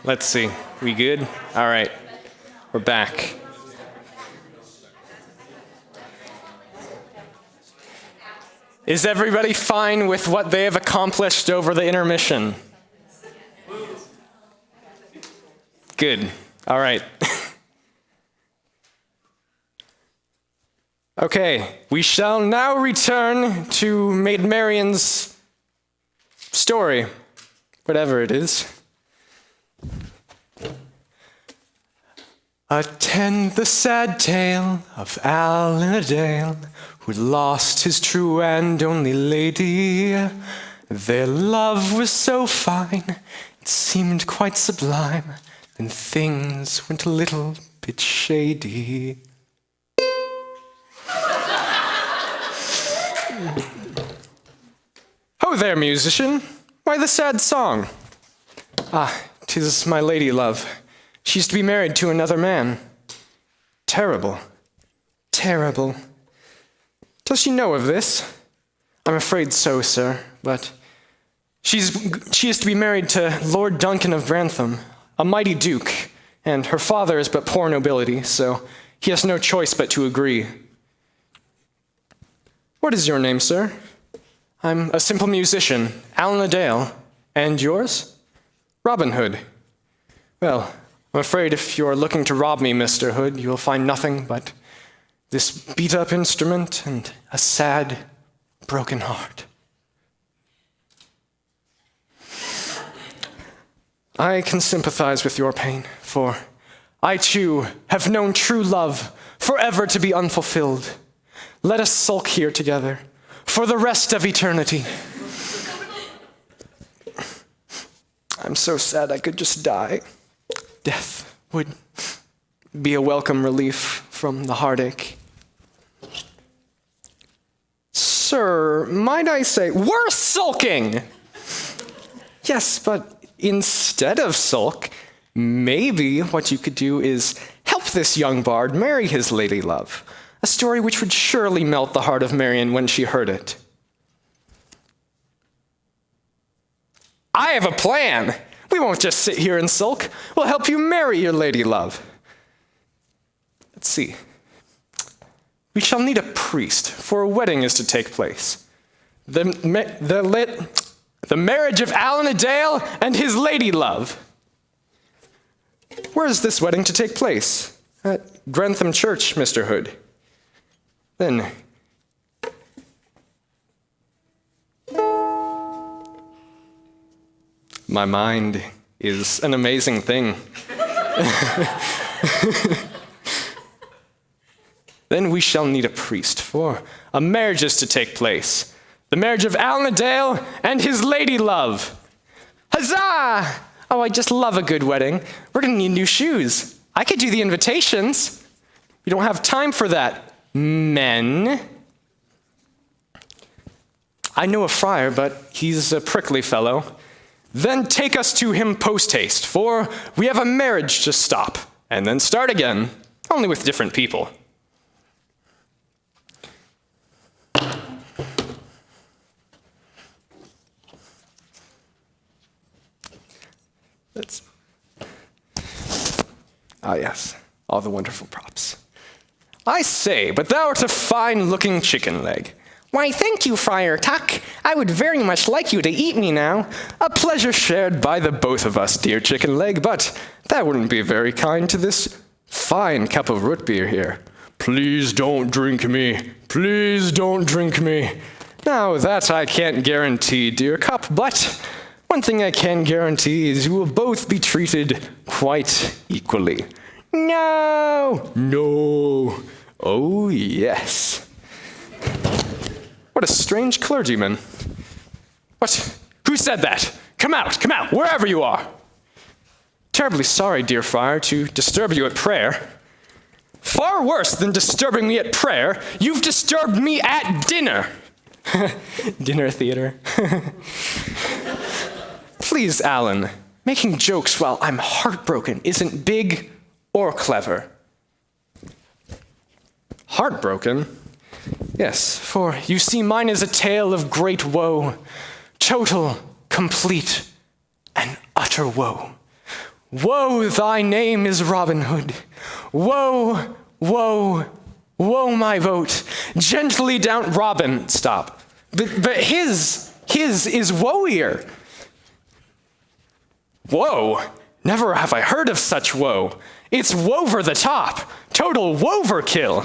let's see. We good? All right, we're back. Is everybody fine with what they have accomplished over the intermission? Good. All right. Okay, we shall now return to Maid Marian's story, whatever it is. Attend the sad tale of Alan a Dale, who lost his true and only lady. Their love was so fine, it seemed quite sublime, then things went a little bit shady. Ho there, musician. Why the sad song? Ah, 'tis my lady love. She's to be married to another man. Terrible. Terrible. Does she know of this? I'm afraid so, sir, but she is to be married to Lord Duncan of Brantham, a mighty duke, and her father is but poor nobility, so he has no choice but to agree. What is your name, sir? I'm a simple musician, Alan a Dale. And yours? Robin Hood. Well, I'm afraid if you're looking to rob me, Mr. Hood, you'll find nothing but this beat-up instrument and a sad, broken heart. I can sympathize with your pain, for I too have known true love forever to be unfulfilled. Let us sulk here together for the rest of eternity. I'm so sad I could just die. Death would be a welcome relief from the heartache. Sir, might I say, we're sulking! Yes, but instead of sulk, maybe what you could do is help this young bard marry his lady love. A story which would surely melt the heart of Marian when she heard it. I have a plan. We won't just sit here and sulk. We'll help you marry your lady love. Let's see. We shall need a priest, for a wedding is to take place. The marriage of Alan a Dale and his lady love. Where is this wedding to take place? At Grantham Church, Mr. Hood. Then, my mind is an amazing thing. Then we shall need a priest, for a marriage is to take place. The marriage of Alan a Dale and his lady love. Huzzah! Oh, I just love a good wedding. We're gonna need new shoes. I could do the invitations. We don't have time for that. Men. I know a friar, but he's a prickly fellow. Then take us to him post-haste, for we have a marriage to stop, and then start again, only with different people. Yes, all the wonderful props. I say, but thou art a fine-looking chicken leg. Why, thank you, Friar Tuck. I would very much like you to eat me now. A pleasure shared by the both of us, dear chicken leg, but that wouldn't be very kind to this fine cup of root beer here. Please don't drink me. Please don't drink me. Now, that I can't guarantee, dear cup, but one thing I can guarantee is you will both be treated quite equally. No! No! Oh, yes. What a strange clergyman. What? Who said that? Come out, wherever you are. Terribly sorry, dear friar, to disturb you at prayer. Far worse than disturbing me at prayer, you've disturbed me at dinner. Dinner theater. Please, Alan, making jokes while I'm heartbroken isn't big or clever. Heartbroken? Yes, for you see, mine is a tale of great woe, total, complete, and utter woe. Woe, thy name is Robin Hood. Woe, woe, woe, my vote. Gently down, Robin, stop. But his is woeier. Woe? Never have I heard of such woe. It's wover the top. Total woverkill.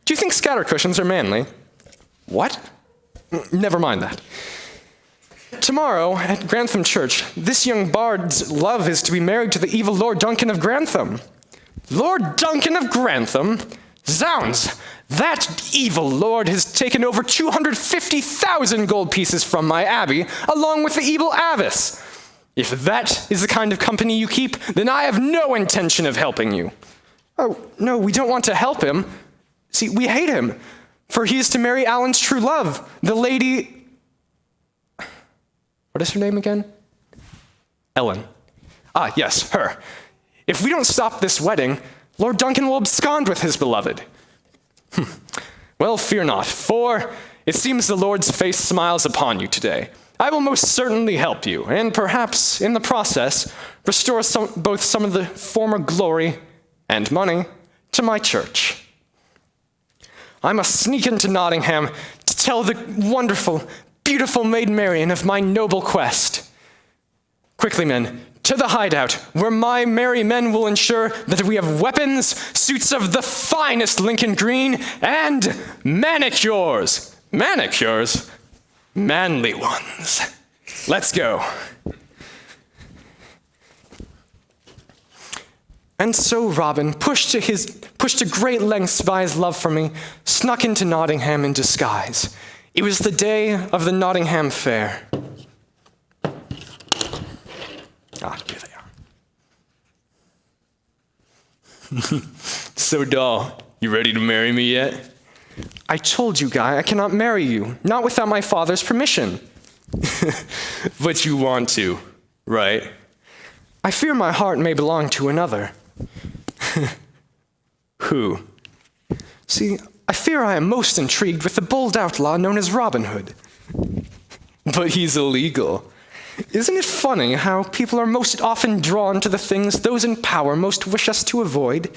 Do you think scatter cushions are manly? What? Never mind that. Tomorrow, at Grantham Church, this young bard's love is to be married to the evil Lord Duncan of Grantham. Lord Duncan of Grantham? Zounds! That evil lord has taken over 250,000 gold pieces from my abbey, along with the evil abbess. If that is the kind of company you keep, then I have no intention of helping you. Oh, no, we don't want to help him. See, we hate him, for he is to marry Alan's true love, the lady... What is her name again? Ellen. Ah, yes, her. If we don't stop this wedding, Lord Duncan will abscond with his beloved. Well, fear not, for it seems the Lord's face smiles upon you today. I will most certainly help you, and perhaps, in the process, restore both some of the former glory and money to my church. I must sneak into Nottingham to tell the wonderful, beautiful Maid Marian of my noble quest. Quickly, men, to the hideout, where my merry men will ensure that we have weapons, suits of the finest Lincoln green, and manicures. Manicures? Manly ones. Let's go. And so Robin, pushed to great lengths by his love for me, snuck into Nottingham in disguise. It was the day of the Nottingham Fair. Ah, here they are. So, doll, you ready to marry me yet? I told you, Guy, I cannot marry you, not without my father's permission. But you want to, right? I fear my heart may belong to another. Who? See, I fear I am most intrigued with the bold outlaw known as Robin Hood. But he's illegal. Isn't it funny how people are most often drawn to the things those in power most wish us to avoid?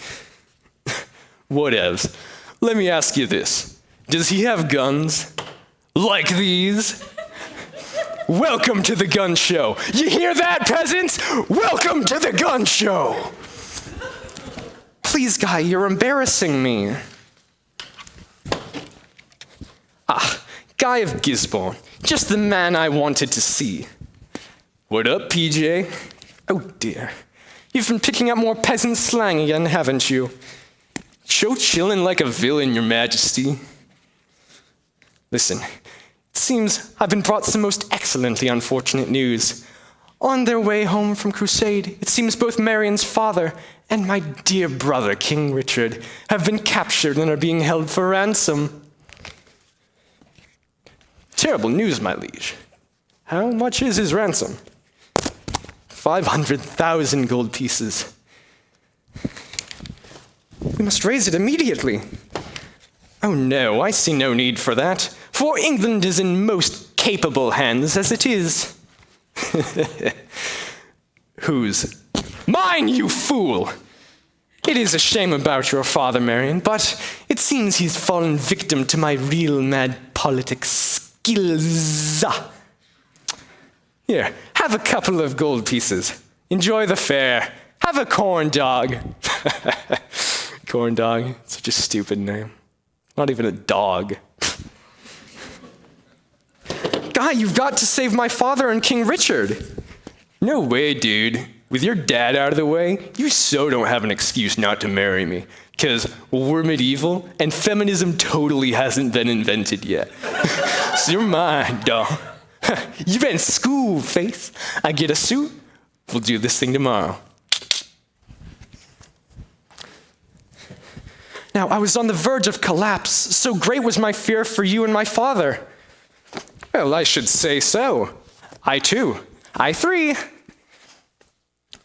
Whatevs. Let me ask you this. Does he have guns? Like these? Welcome to the gun show. You hear that, peasants? Welcome to the gun show. Please, Guy, you're embarrassing me. Ah, Guy of Gisborne. Just the man I wanted to see. What up, PJ? Oh, dear. You've been picking up more peasant slang again, haven't you? Show chillin' like a villain, your majesty. Listen, it seems I've been brought some most excellently unfortunate news. On their way home from crusade, it seems both Marion's father and my dear brother, King Richard, have been captured and are being held for ransom. Terrible news, my liege. How much is his ransom? 500,000 gold pieces. We must raise it immediately. Oh no, I see no need for that, for England is in most capable hands as it is. Whose? Mine, you fool! It is a shame about your father, Marion, but it seems he's fallen victim to my real mad politics skills. Here, have a couple of gold pieces. Enjoy the fair. Have a corn dog. Corn dog, such a stupid name. Not even a dog. Guy, you've got to save my father and King Richard. No way, dude. With your dad out of the way, you so don't have an excuse not to marry me. Because we're medieval, and feminism totally hasn't been invented yet. So you're mine, dog. You've been in school, face. I get a suit. We'll do this thing tomorrow. Now, I was on the verge of collapse. So great was my fear for you and my father. Well, I should say so. I too. I three.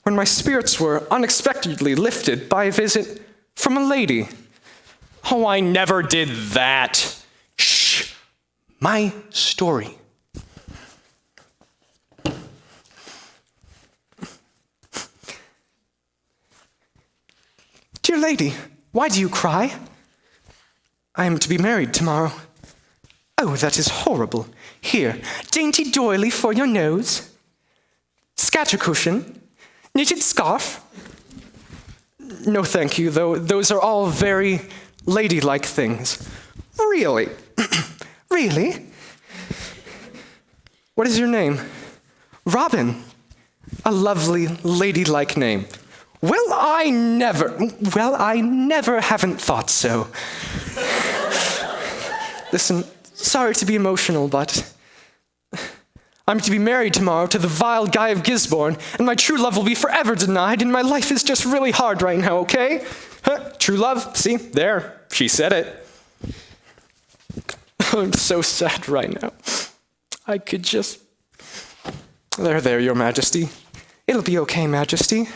When my spirits were unexpectedly lifted by a visit from a lady. Oh, I never did that. Shh. My story. Dear lady, why do you cry? I am to be married tomorrow. Oh, that is horrible. Here, dainty doily for your nose. Scatter cushion. Knitted scarf. No, thank you, though those are all very ladylike things. Really? Really? What is your name? Robin. A lovely, ladylike name. Well, I never haven't thought so. Listen, sorry to be emotional, but I'm to be married tomorrow to the vile Guy of Gisborne, and my true love will be forever denied, and my life is just really hard right now, okay? True love, see, there, she said it. I'm so sad right now. I could just... There, Your Majesty. It'll be okay, Majesty.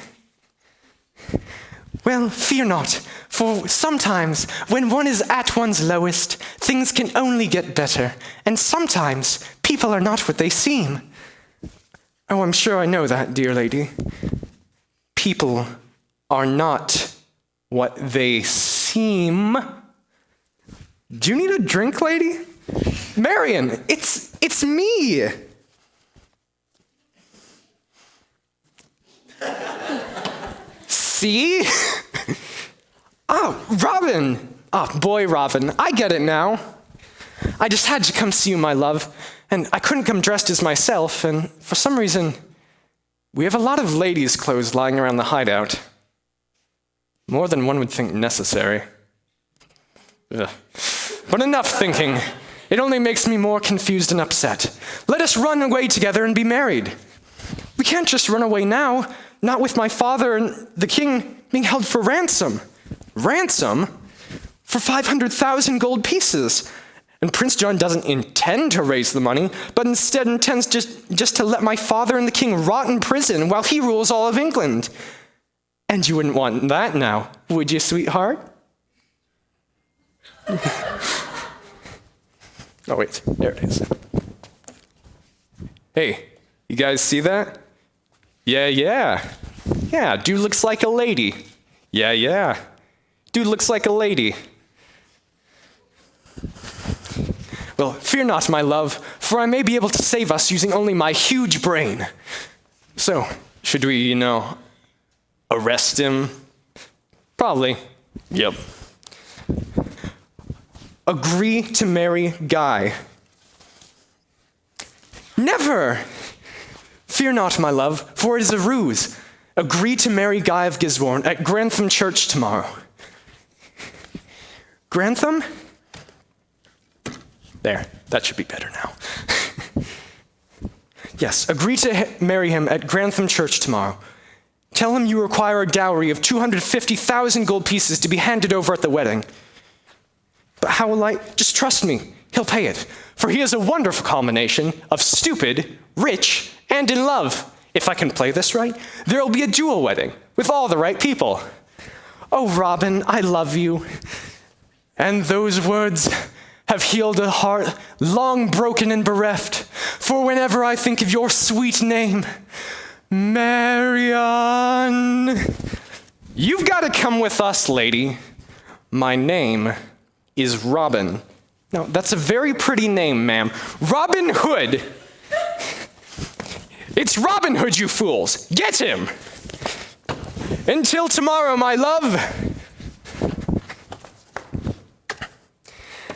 Well, fear not, for sometimes when one is at one's lowest, things can only get better, and sometimes people are not what they seem. Oh, I'm sure I know that, dear lady. People are not what they seem. Do you need a drink, lady? Marion, it's me. See? Oh, Robin. Oh, boy, Robin, I get it now. I just had to come see you, my love, and I couldn't come dressed as myself, and for some reason, we have a lot of ladies' clothes lying around the hideout. More than one would think necessary. Ugh. But enough thinking. It only makes me more confused and upset. Let us run away together and be married. We can't just run away now, not with my father and the king being held for ransom. Ransom? For 500,000 gold pieces. And Prince John doesn't intend to raise the money, but instead intends just to let my father and the king rot in prison while he rules all of England. And you wouldn't want that now, would you, sweetheart? Oh, wait, there it is. Hey, you guys see that? Yeah. Yeah, dude looks like a lady. Yeah. Dude looks like a lady. Well, fear not, my love, for I may be able to save us using only my huge brain. So, should we, arrest him? Probably. Yep. Agree to marry Guy. Never! Fear not, my love, for it is a ruse. Agree to marry Guy of Gisborne at Grantham Church tomorrow. Grantham? There, that should be better now. Yes, agree to marry him at Grantham Church tomorrow. Tell him you require a dowry of 250,000 gold pieces to be handed over at the wedding. But how will I? Just trust me, he'll pay it. For he is a wonderful combination of stupid, rich, and in love. If I can play this right, there will be a dual wedding with all the right people. Oh, Robin, I love you. And those words have healed a heart long broken and bereft. For whenever I think of your sweet name, Marion, you've got to come with us, lady. My name is Robin. Now, that's a very pretty name, ma'am. Robin Hood. It's Robin Hood, you fools. Get him. Until tomorrow, my love.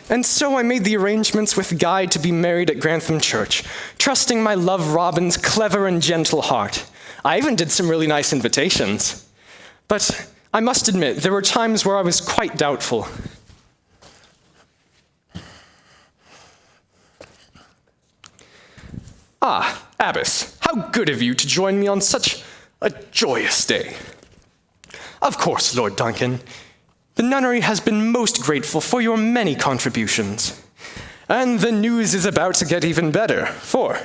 And so I made the arrangements with Guy to be married at Grantham Church, trusting my love Robin's clever and gentle heart. I even did some really nice invitations. But I must admit, there were times where I was quite doubtful. Ah, Abbess, how good of you to join me on such a joyous day. Of course, Lord Duncan. The nunnery has been most grateful for your many contributions. And the news is about to get even better, for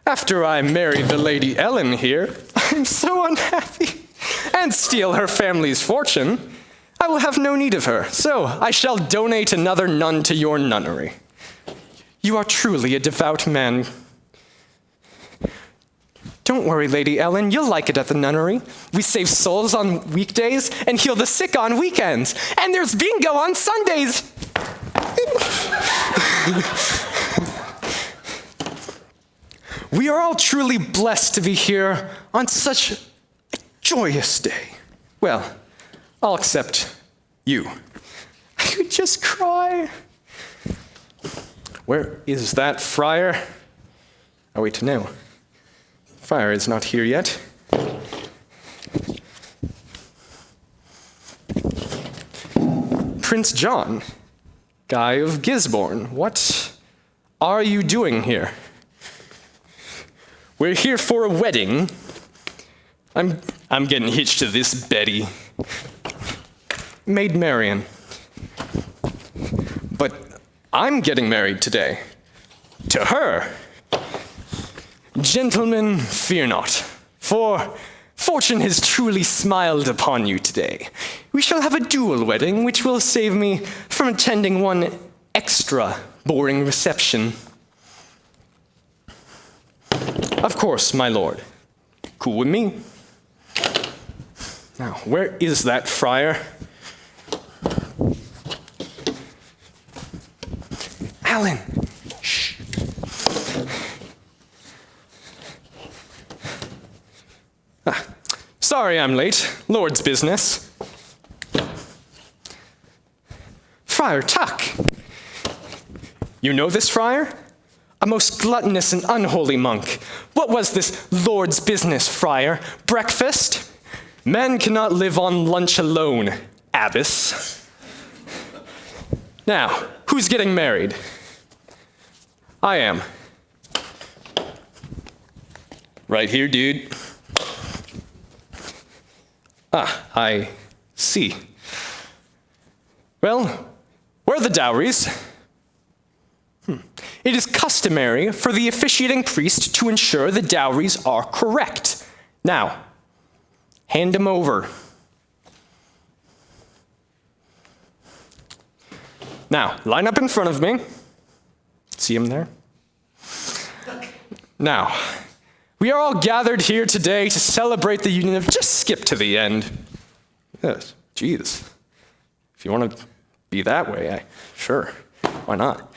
after I marry the Lady Ellen here, I'm so unhappy, and steal her family's fortune, I will have no need of her, so I shall donate another nun to your nunnery. You are truly a devout man. Don't worry, Lady Ellen, you'll like it at the nunnery. We save souls on weekdays and heal the sick on weekends. And there's bingo on Sundays. We are all truly blessed to be here on such a joyous day. Well, all except you. I could just cry. Where is that friar? Oh, wait, no. Friar is not here yet. Prince John, Guy of Gisborne, what are you doing here? We're here for a wedding. I'm getting hitched to this Betty. Maid Marian. But I'm getting married today. To her. Gentlemen, fear not, for fortune has truly smiled upon you today. We shall have a dual wedding, which will save me from attending one extra boring reception. Of course, my lord. Cool with me. Now, where is that friar? Alan! Shh. Sorry I'm late. Lord's business. Friar Tuck. You know this friar? A most gluttonous and unholy monk. What was this Lord's business, friar? Breakfast? Men cannot live on lunch alone, abbess. Now, who's getting married? I am. Right here, dude. I see. Well, where are the dowries? It is customary for the officiating priest to ensure the dowries are correct. Now, hand them over. Now, line up in front of me. See him there? Now, we are all gathered here today to celebrate the union of... Just skip to the end. Yes, geez. If you want to be that way, sure, why not?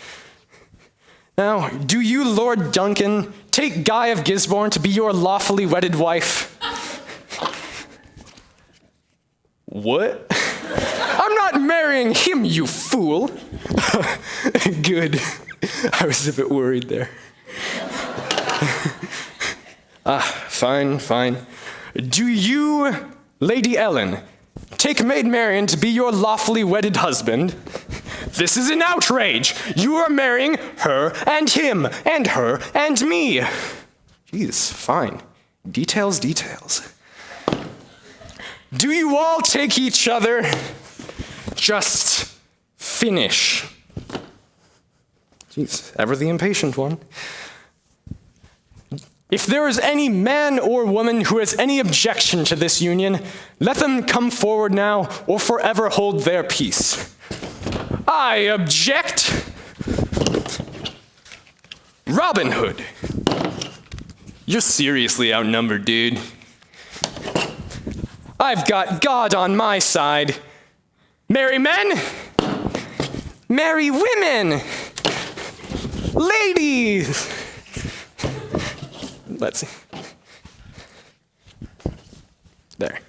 Now, do you, Lord Duncan, take Guy of Gisborne to be your lawfully wedded wife? What? I'm not marrying him, you fool. Good. I was a bit worried there. Fine. Do you, Lady Ellen, take Maid Marian to be your lawfully wedded husband? This is an outrage. You are marrying her and him and her and me. Jeez, fine. Details. Do you all take each other? Just finish. Jeez, ever the impatient one. If there is any man or woman who has any objection to this union, let them come forward now or forever hold their peace. I object. Robin Hood. You're seriously outnumbered, dude. I've got God on my side. Marry men, marry women, ladies. Let's see. There.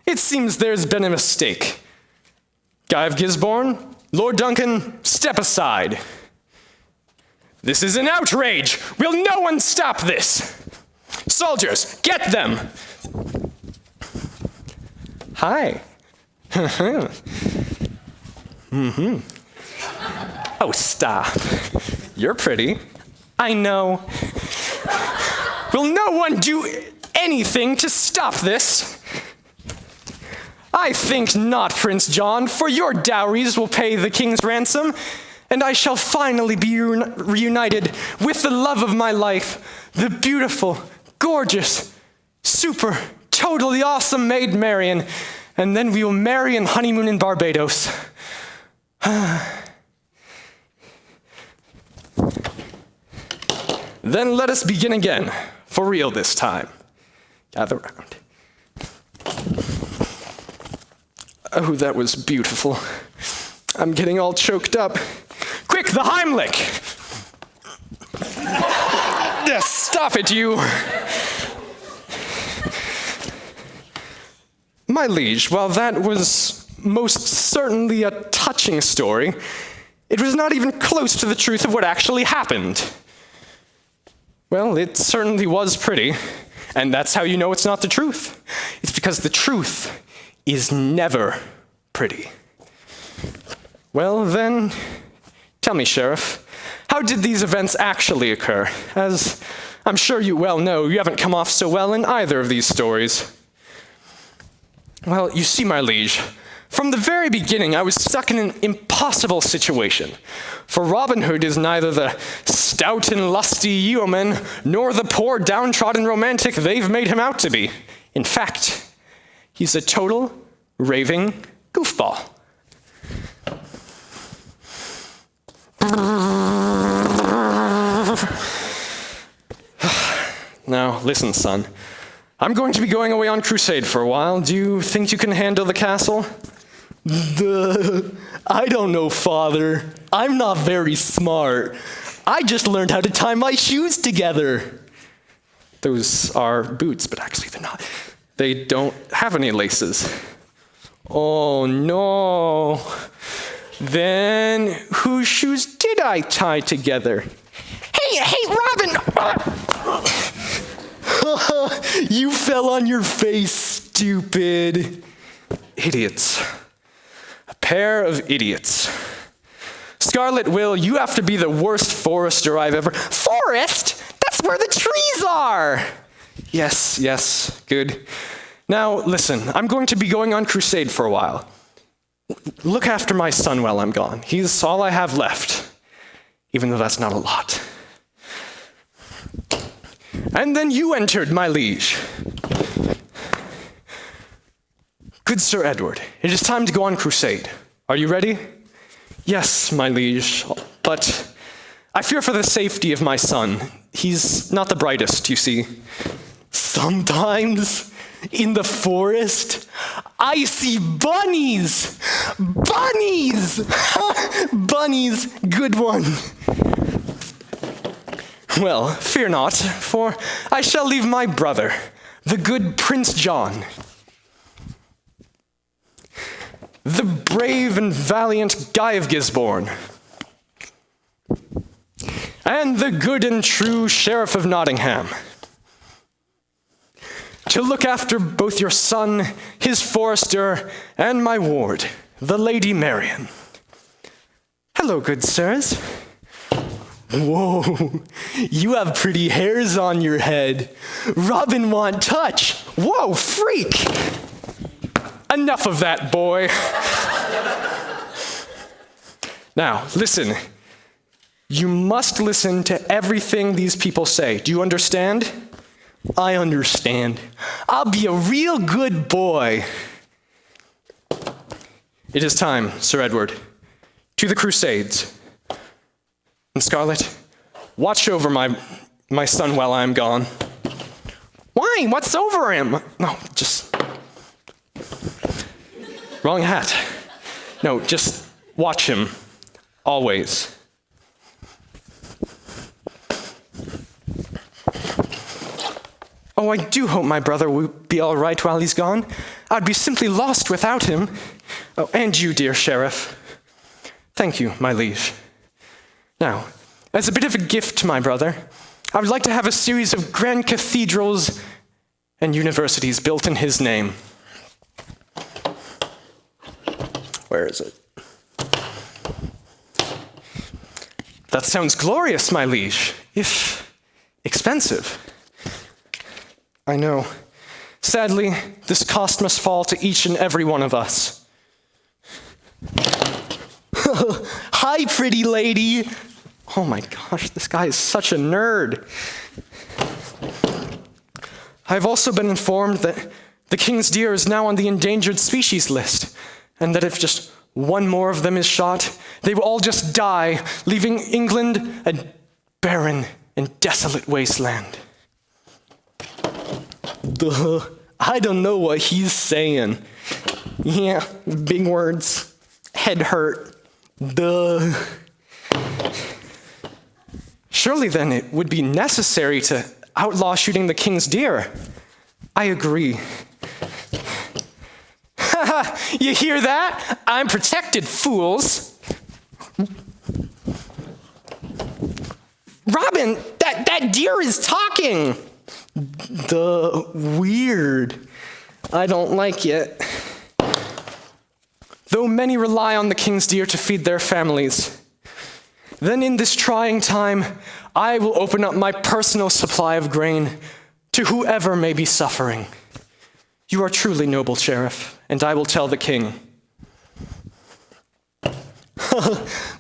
It seems there's been a mistake. Guy of Gisborne, Lord Duncan, step aside. This is an outrage. Will no one stop this? Soldiers, get them. Hi. Oh, stop. You're pretty. I know. Will no one do anything to stop this? I think not, Prince John, for your dowries will pay the king's ransom, and I shall finally be reunited with the love of my life, the beautiful, gorgeous, super, totally awesome Maid Marian, and then we will marry and honeymoon in Barbados. Then let us begin again. For real this time. Gather round. Oh, that was beautiful. I'm getting all choked up. Quick, the Heimlich! Yes, stop it, you! My liege, while that was most certainly a touching story, it was not even close to the truth of what actually happened. Well, it certainly was pretty, and that's how you know it's not the truth. It's because the truth is never pretty. Well, then, tell me, Sheriff, how did these events actually occur? As I'm sure you well know, you haven't come off so well in either of these stories. Well, you see, my liege, from the very beginning, I was stuck in an impossible situation. For Robin Hood is neither the stout and lusty yeoman, nor the poor downtrodden romantic they've made him out to be. In fact, he's a total, raving goofball. Now, listen, son. I'm going to be going away on crusade for a while. Do you think you can handle the castle? I don't know, Father. I'm not very smart. I just learned how to tie my shoes together. Those are boots, but actually they're not. They don't have any laces. Oh, no. Then whose shoes did I tie together? Hey, Robin! You fell on your face, stupid. Idiots. A pair of idiots. Scarlet Will, you have to be the worst forester I've ever... Forest? That's where the trees are! Yes, good. Now, listen, I'm going to be going on crusade for a while. Look after my son while I'm gone. He's all I have left, even though that's not a lot. And then you entered, my liege. Good Sir Edward, it is time to go on crusade. Are you ready? Yes, my liege, but I fear for the safety of my son. He's not the brightest, you see. Sometimes, in the forest, I see bunnies! Bunnies! Bunnies, good one. Well, fear not, for I shall leave my brother, the good Prince John, the brave and valiant Guy of Gisborne, and the good and true Sheriff of Nottingham, to look after both your son, his forester, and my ward, the Lady Marian. Hello, good sirs. Whoa, you have pretty hairs on your head. Robin want touch. Whoa, freak. Enough of that, boy. Now, listen. You must listen to everything these people say. Do you understand? I understand. I'll be a real good boy. It is time, Sir Edward, to the Crusades. And Scarlet, watch over my son while I'm gone. Why? What's over him? No, just... Wrong hat. No, just watch him. Always. Oh, I do hope my brother will be all right while he's gone. I'd be simply lost without him. Oh, and you, dear Sheriff. Thank you, my liege. Now, as a bit of a gift to my brother, I would like to have a series of grand cathedrals and universities built in his name. Where is it? That sounds glorious, my liege, if expensive. I know. Sadly, this cost must fall to each and every one of us. Hi, pretty lady. Oh my gosh, this guy is such a nerd. I've also been informed that the king's deer is now on the endangered species list, and that if just one more of them is shot, they will all just die, leaving England a barren and desolate wasteland. Duh. I don't know what he's saying. Yeah, big words. Head hurt. Duh. Surely then it would be necessary to outlaw shooting the king's deer. I agree. You hear that? I'm protected, fools. Robin, that deer is talking. Weird. I don't like it. Though many rely on the king's deer to feed their families, then in this trying time, I will open up my personal supply of grain to whoever may be suffering. You are truly noble, Sheriff, and I will tell the king.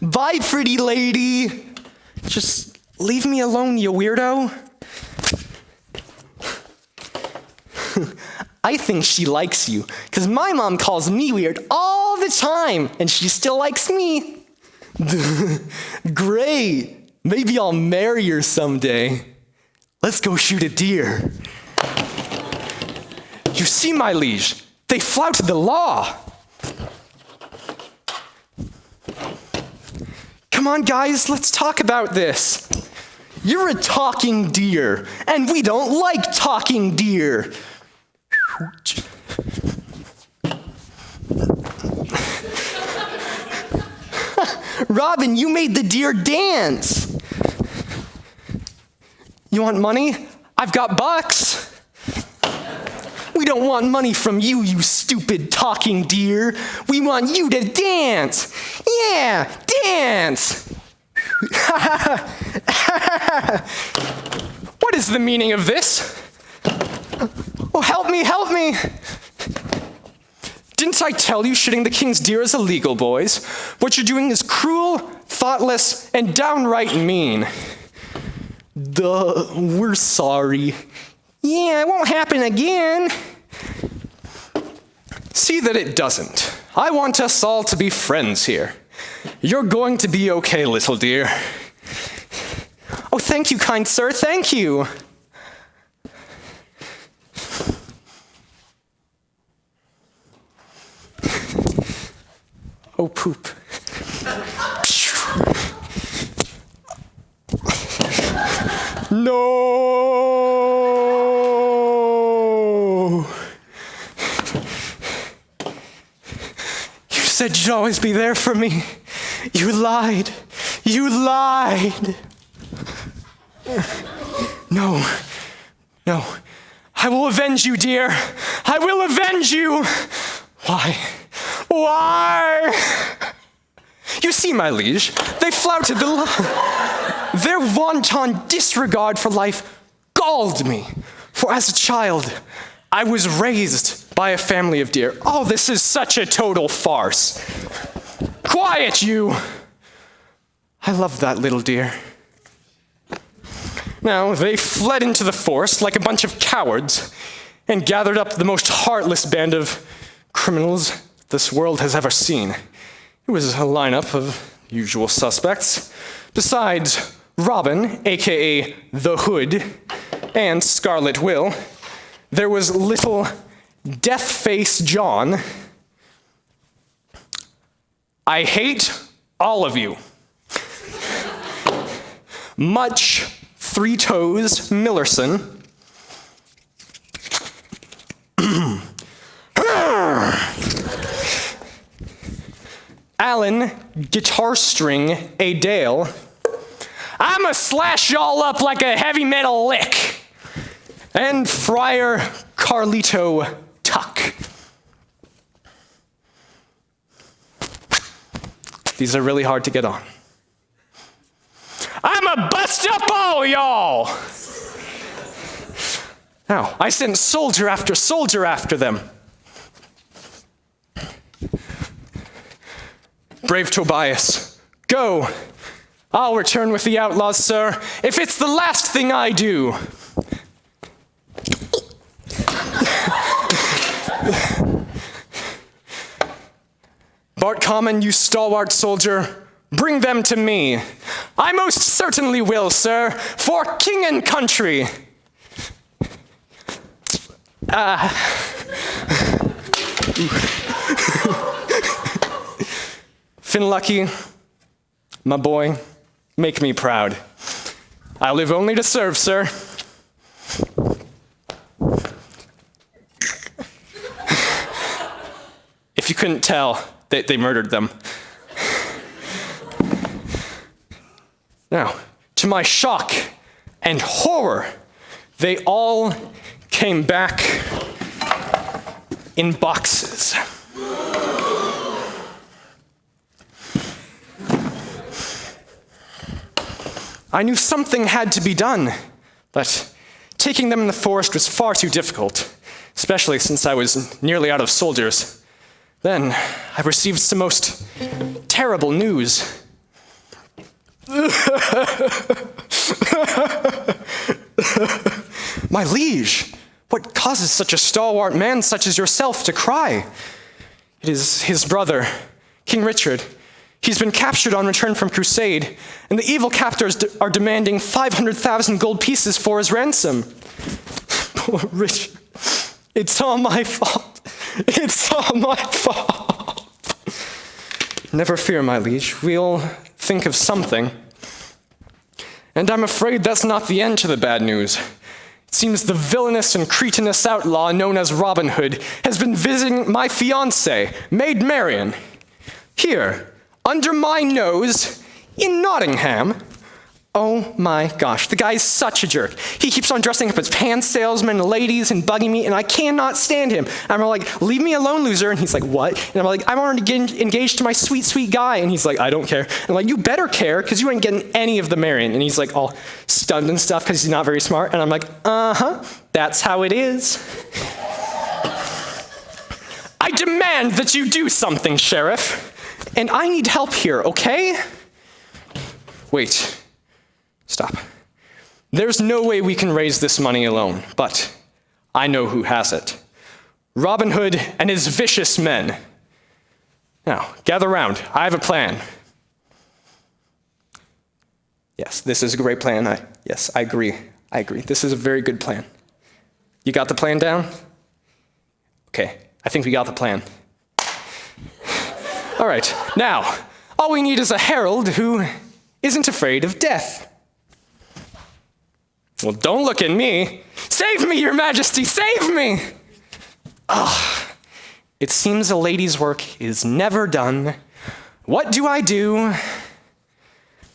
Bye, pretty lady. Just leave me alone, you weirdo. I think she likes you, because my mom calls me weird all the time, and she still likes me. Great. Maybe I'll marry her someday. Let's go shoot a deer. You see, my liege, they flouted the law. Come on, guys, let's talk about this. You're a talking deer, and we don't like talking deer. Robin, you made the deer dance. You want money? I've got bucks. We don't want money from you, you stupid talking deer. We want you to dance. Yeah, dance. What is the meaning of this? Oh, help me, help me. Didn't I tell you shooting the king's deer is illegal, boys? What you're doing is cruel, thoughtless, and downright mean. We're sorry. Yeah, it won't happen again. See that it doesn't. I want us all to be friends here. You're going to be okay, little dear. Oh, thank you, kind sir, thank you. Oh, poop. No! You said you'd always be there for me. You lied. You lied. No. No. I will avenge you, dear. I will avenge you. Why? Why? You see, my liege, they flouted the law. Their wanton disregard for life galled me. For as a child, I was raised by a family of deer. Oh, this is such a total farce. Quiet, you. I love that little deer. Now, they fled into the forest like a bunch of cowards and gathered up the most heartless band of criminals this world has ever seen. It was a lineup of usual suspects. Besides Robin, aka the Hood, and Scarlet Will, there was little Death-Face John. I hate all of you. Much Three Toes Millerson. Alan Guitar String Adale. I'ma slash y'all up like a heavy metal lick. And Friar Carlito Tuck. These are really hard to get on. I'ma bust up all y'all. Now, I sent soldier after them. Brave Tobias, go. I'll return with the outlaws, sir, if it's the last thing I do. Bart Common, you stalwart soldier, bring them to me. I most certainly will, sir, for king and country. Finlucky, my boy, make me proud. I live only to serve, sir. If you couldn't tell, they murdered them. Now, to my shock and horror, they all came back in boxes. I knew something had to be done, but taking them in the forest was far too difficult, especially since I was nearly out of soldiers. Then I received some most terrible news. My liege, what causes such a stalwart man such as yourself to cry? It is his brother, King Richard. He's been captured on return from crusade, and the evil captors are demanding 500,000 gold pieces for his ransom. Poor Richard. It's all my fault. It's all my fault. Never fear, my liege. We'll think of something. And I'm afraid that's not the end to the bad news. It seems the villainous and cretinous outlaw known as Robin Hood has been visiting my fiancée, Maid Marian, here, under my nose, in Nottingham. Oh my gosh, the guy's such a jerk. He keeps on dressing up as pants salesmen and ladies and bugging me, and I cannot stand him. I'm like, leave me alone, loser. And he's like, what? And I'm like, I'm already engaged to my sweet, sweet guy. And he's like, I don't care. And I'm like, you better care, because you ain't getting any of the Marion. And he's like all stunned and stuff, because he's not very smart. And I'm like, that's how it is. I demand that you do something, Sheriff. And I need help here, okay? Wait. Stop. There's no way we can raise this money alone, but I know who has it. Robin Hood and his vicious men. Now, gather round. I have a plan. Yes, this is a great plan. Yes, I agree. I agree. This is a very good plan. You got the plan down? Okay, I think we got the plan. All right, now, all we need is a herald who isn't afraid of death. Well, don't look at me. Save me, Your Majesty, save me! It seems a lady's work is never done. What do I do?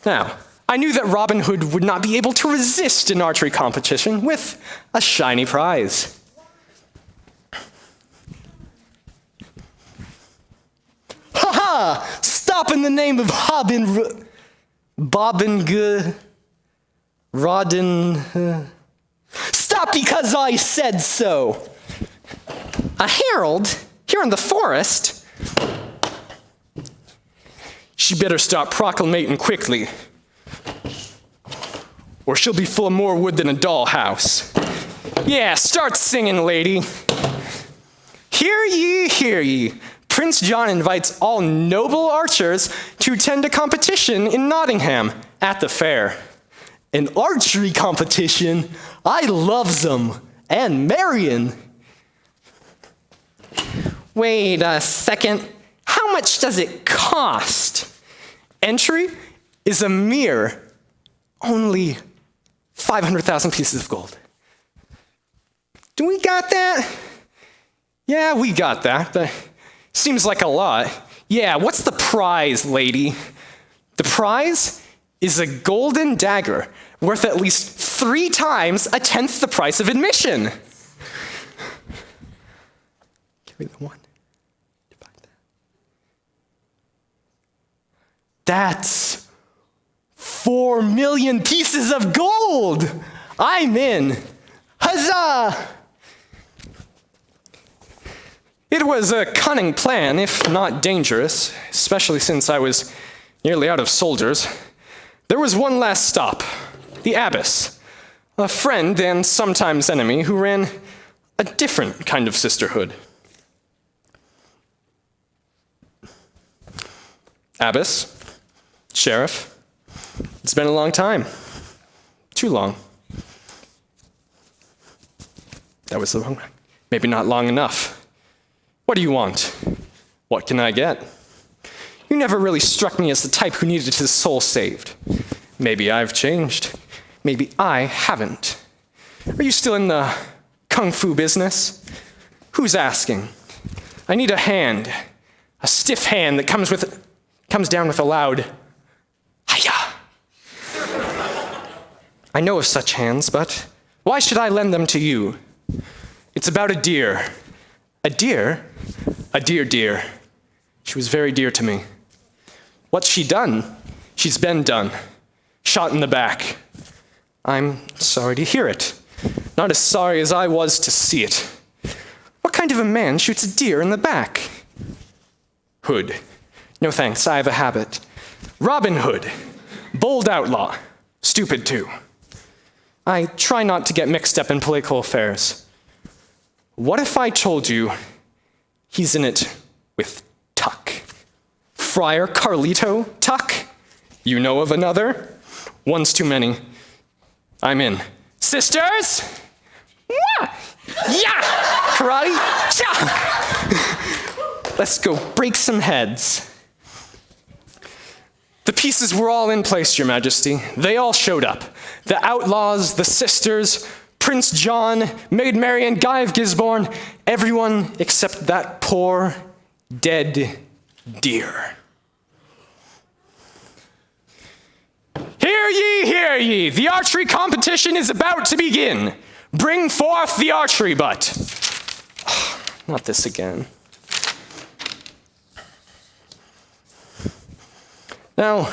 Now, I knew that Robin Hood would not be able to resist an archery competition with a shiny prize. Ha-ha! Stop in the name of Rodden. Stop because I said so. A herald here in the forest? She better stop proclamating quickly, or she'll be full of more wood than a dollhouse. Yeah, start singing, lady. Hear ye, hear ye. Prince John invites all noble archers to attend a competition in Nottingham at the fair. An archery competition? I loves them. And Marion. Wait a second. How much does it cost? Entry is a mere only 500,000 pieces of gold. Do we got that? Yeah, we got that, but seems like a lot. Yeah, what's the prize, lady? The prize is a golden dagger worth at least 3 times a tenth the price of admission. Give me the one. That's 4 million pieces of gold. I'm in. Huzzah! It was a cunning plan, if not dangerous, especially since I was nearly out of soldiers. There was one last stop, the abbess, a friend and sometimes enemy who ran a different kind of sisterhood. Abbess, Sheriff, it's been a long time. Too long. That was the wrong one. Maybe not long enough. What do you want? What can I get? You never really struck me as the type who needed his soul saved. Maybe I've changed. Maybe I haven't. Are you still in the kung fu business? Who's asking? I need a hand. A stiff hand that comes down with a loud hiya. I know of such hands, but why should I lend them to you? It's about a deer. A deer? A deer. She was very dear to me. What's she done? She's been done. Shot in the back. I'm sorry to hear it. Not as sorry as I was to see it. What kind of a man shoots a deer in the back? Hood. No thanks, I have a habit. Robin Hood. Bold outlaw. Stupid too. I try not to get mixed up in political affairs. What if I told you he's in it with Tuck? Friar Carlito Tuck? You know of another? One's too many. I'm in. Sisters? Wah! Yeah! Karate? Cha! Let's go break some heads. The pieces were all in place, Your Majesty. They all showed up. The outlaws, the sisters, Prince John, Maid Mary, and Guy of Gisborne. Everyone except that poor, dead deer. Hear ye! The archery competition is about to begin. Bring forth the archery butt. Not this again. Now,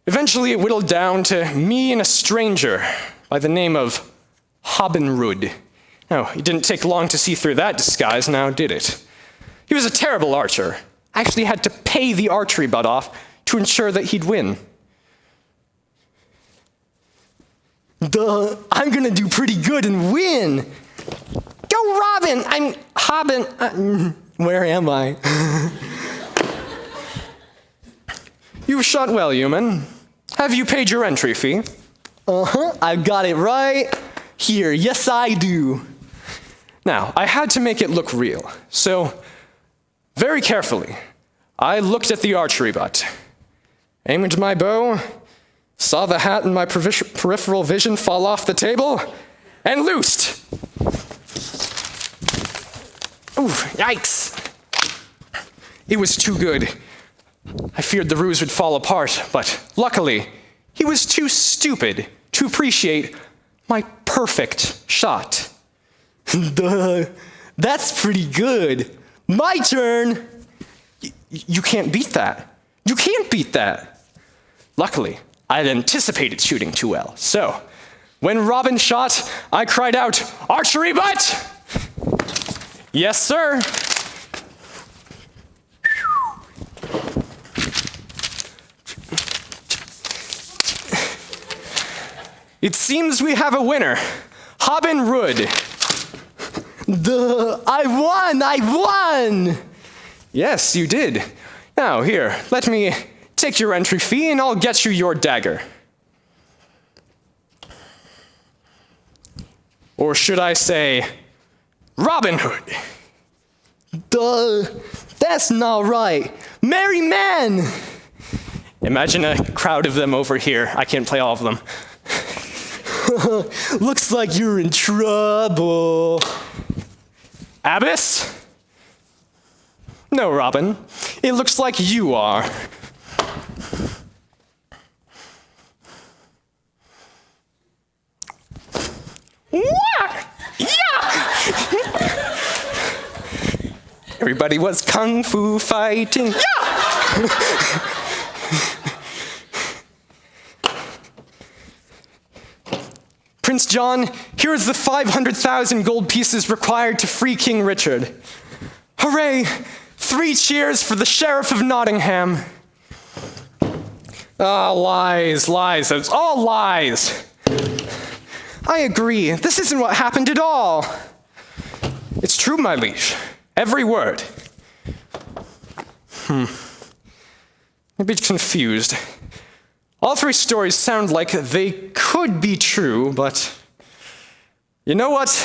eventually it whittled down to me and a stranger by the name of Robin. Now, it didn't take long to see through that disguise, now did it? He was a terrible archer. I actually had to pay the archery butt off to ensure that he'd win. Duh, I'm gonna do pretty good and win. Go Robin! I'm Hobbin. Where am I? You shot well, human. Have you paid your entry fee? I've got it right here. Yes, I do. Now, I had to make it look real, so very carefully, I looked at the archery butt, aimed my bow, saw the hat in my peripheral vision fall off the table, and loosed. Ooh, yikes. It was too good. I feared the ruse would fall apart, but luckily, he was too stupid to appreciate my perfect shot. Duh, that's pretty good. My turn. You can't beat that. You can't beat that. Luckily, I had anticipated shooting too well. So, when Robin shot, I cried out, "Archery butt!" Yes, sir. It seems we have a winner, Robin Hood. I won! Yes, you did. Now, here, let me take your entry fee and I'll get you your dagger. Or should I say, Robin Hood? That's not right. Merry men! Imagine a crowd of them over here. I can't play all of them. Looks like you're in trouble. Abbess? No, Robin. It looks like you are. What? Yeah! Everybody was kung fu fighting. Yeah! Prince John, here is the 500,000 gold pieces required to free King Richard. Hooray! 3 cheers for the Sheriff of Nottingham. Ah, lies. It's all lies. I agree. This isn't what happened at all. It's true, my liege. Every word. I'm a bit confused. All 3 stories sound like they could be true, but you know what?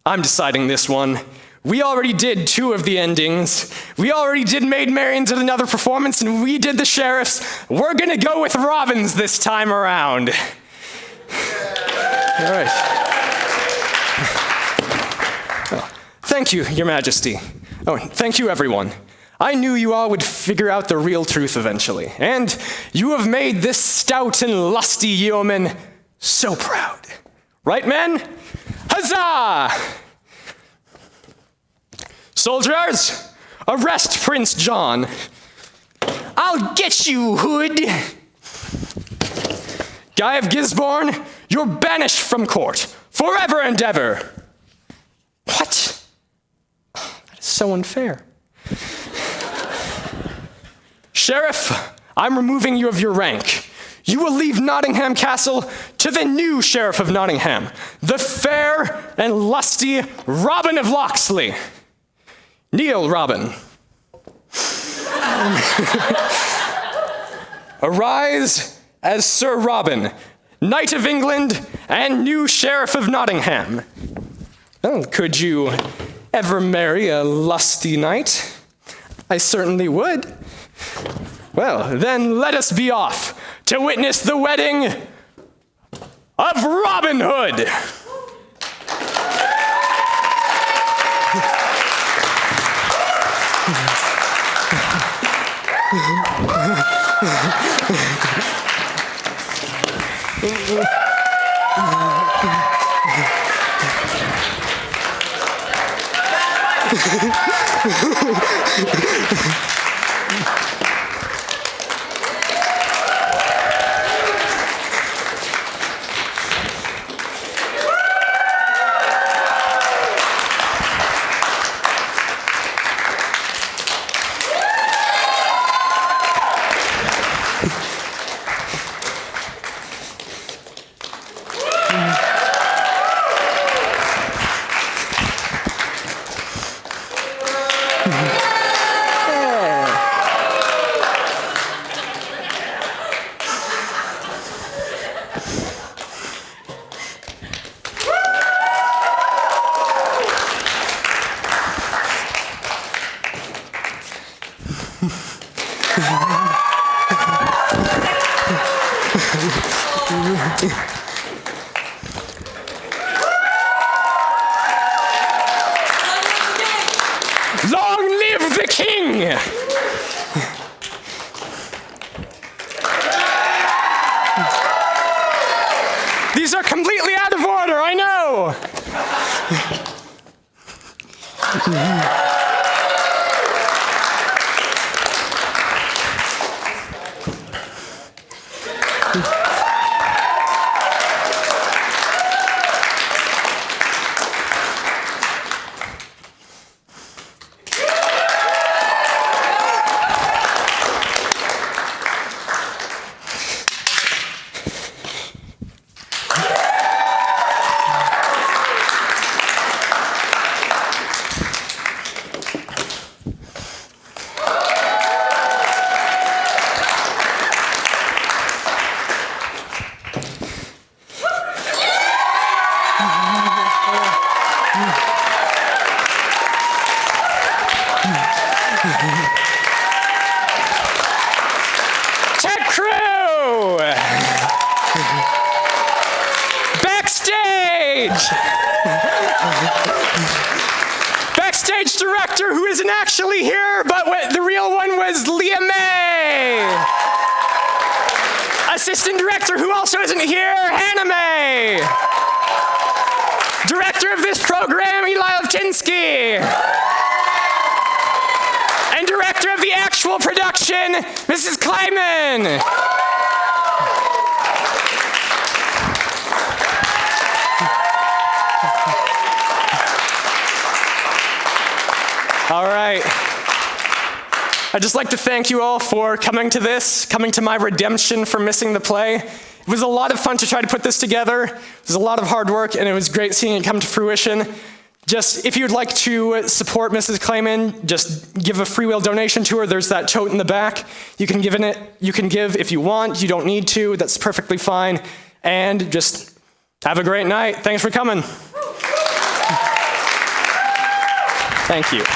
I'm deciding this one. We already did 2 of the endings. We already did Maid Marian's at another performance, and we did the sheriff's. We're gonna go with Robin's this time around. All right. Oh, thank you, Your Majesty. Oh, and thank you, everyone. I knew you all would figure out the real truth eventually, and you have made this stout and lusty yeoman so proud. Right, men? Huzzah! Soldiers, arrest Prince John. I'll get you, Hood. Guy of Gisborne, you're banished from court, forever and ever. What? That is so unfair. Sheriff, I'm removing you of your rank. You will leave Nottingham Castle to the new Sheriff of Nottingham, the fair and lusty Robin of Locksley. Kneel, Robin. Arise as Sir Robin, Knight of England and new Sheriff of Nottingham. Oh, could you ever marry a lusty knight? I certainly would. Well, then let us be off to witness the wedding of Robin Hood. Long live the king! These are completely out of order, I know! Tech crew! Backstage! Backstage director who isn't actually here, but the real one was Leah May! Assistant director who also isn't here, Hannah May! Director of this program, Eli Levtinsky! And director of the actual production, Mrs. Kleiman. All right. I'd just like to thank you all for coming to my redemption for missing the play. It was a lot of fun to try to put this together. It was a lot of hard work, and it was great seeing it come to fruition. Just, if you'd like to support Mrs. Kleiman, just give a freewill donation to her. There's that tote in the back. You can give if you want. You don't need to. That's perfectly fine. And just have a great night. Thanks for coming. Thank you.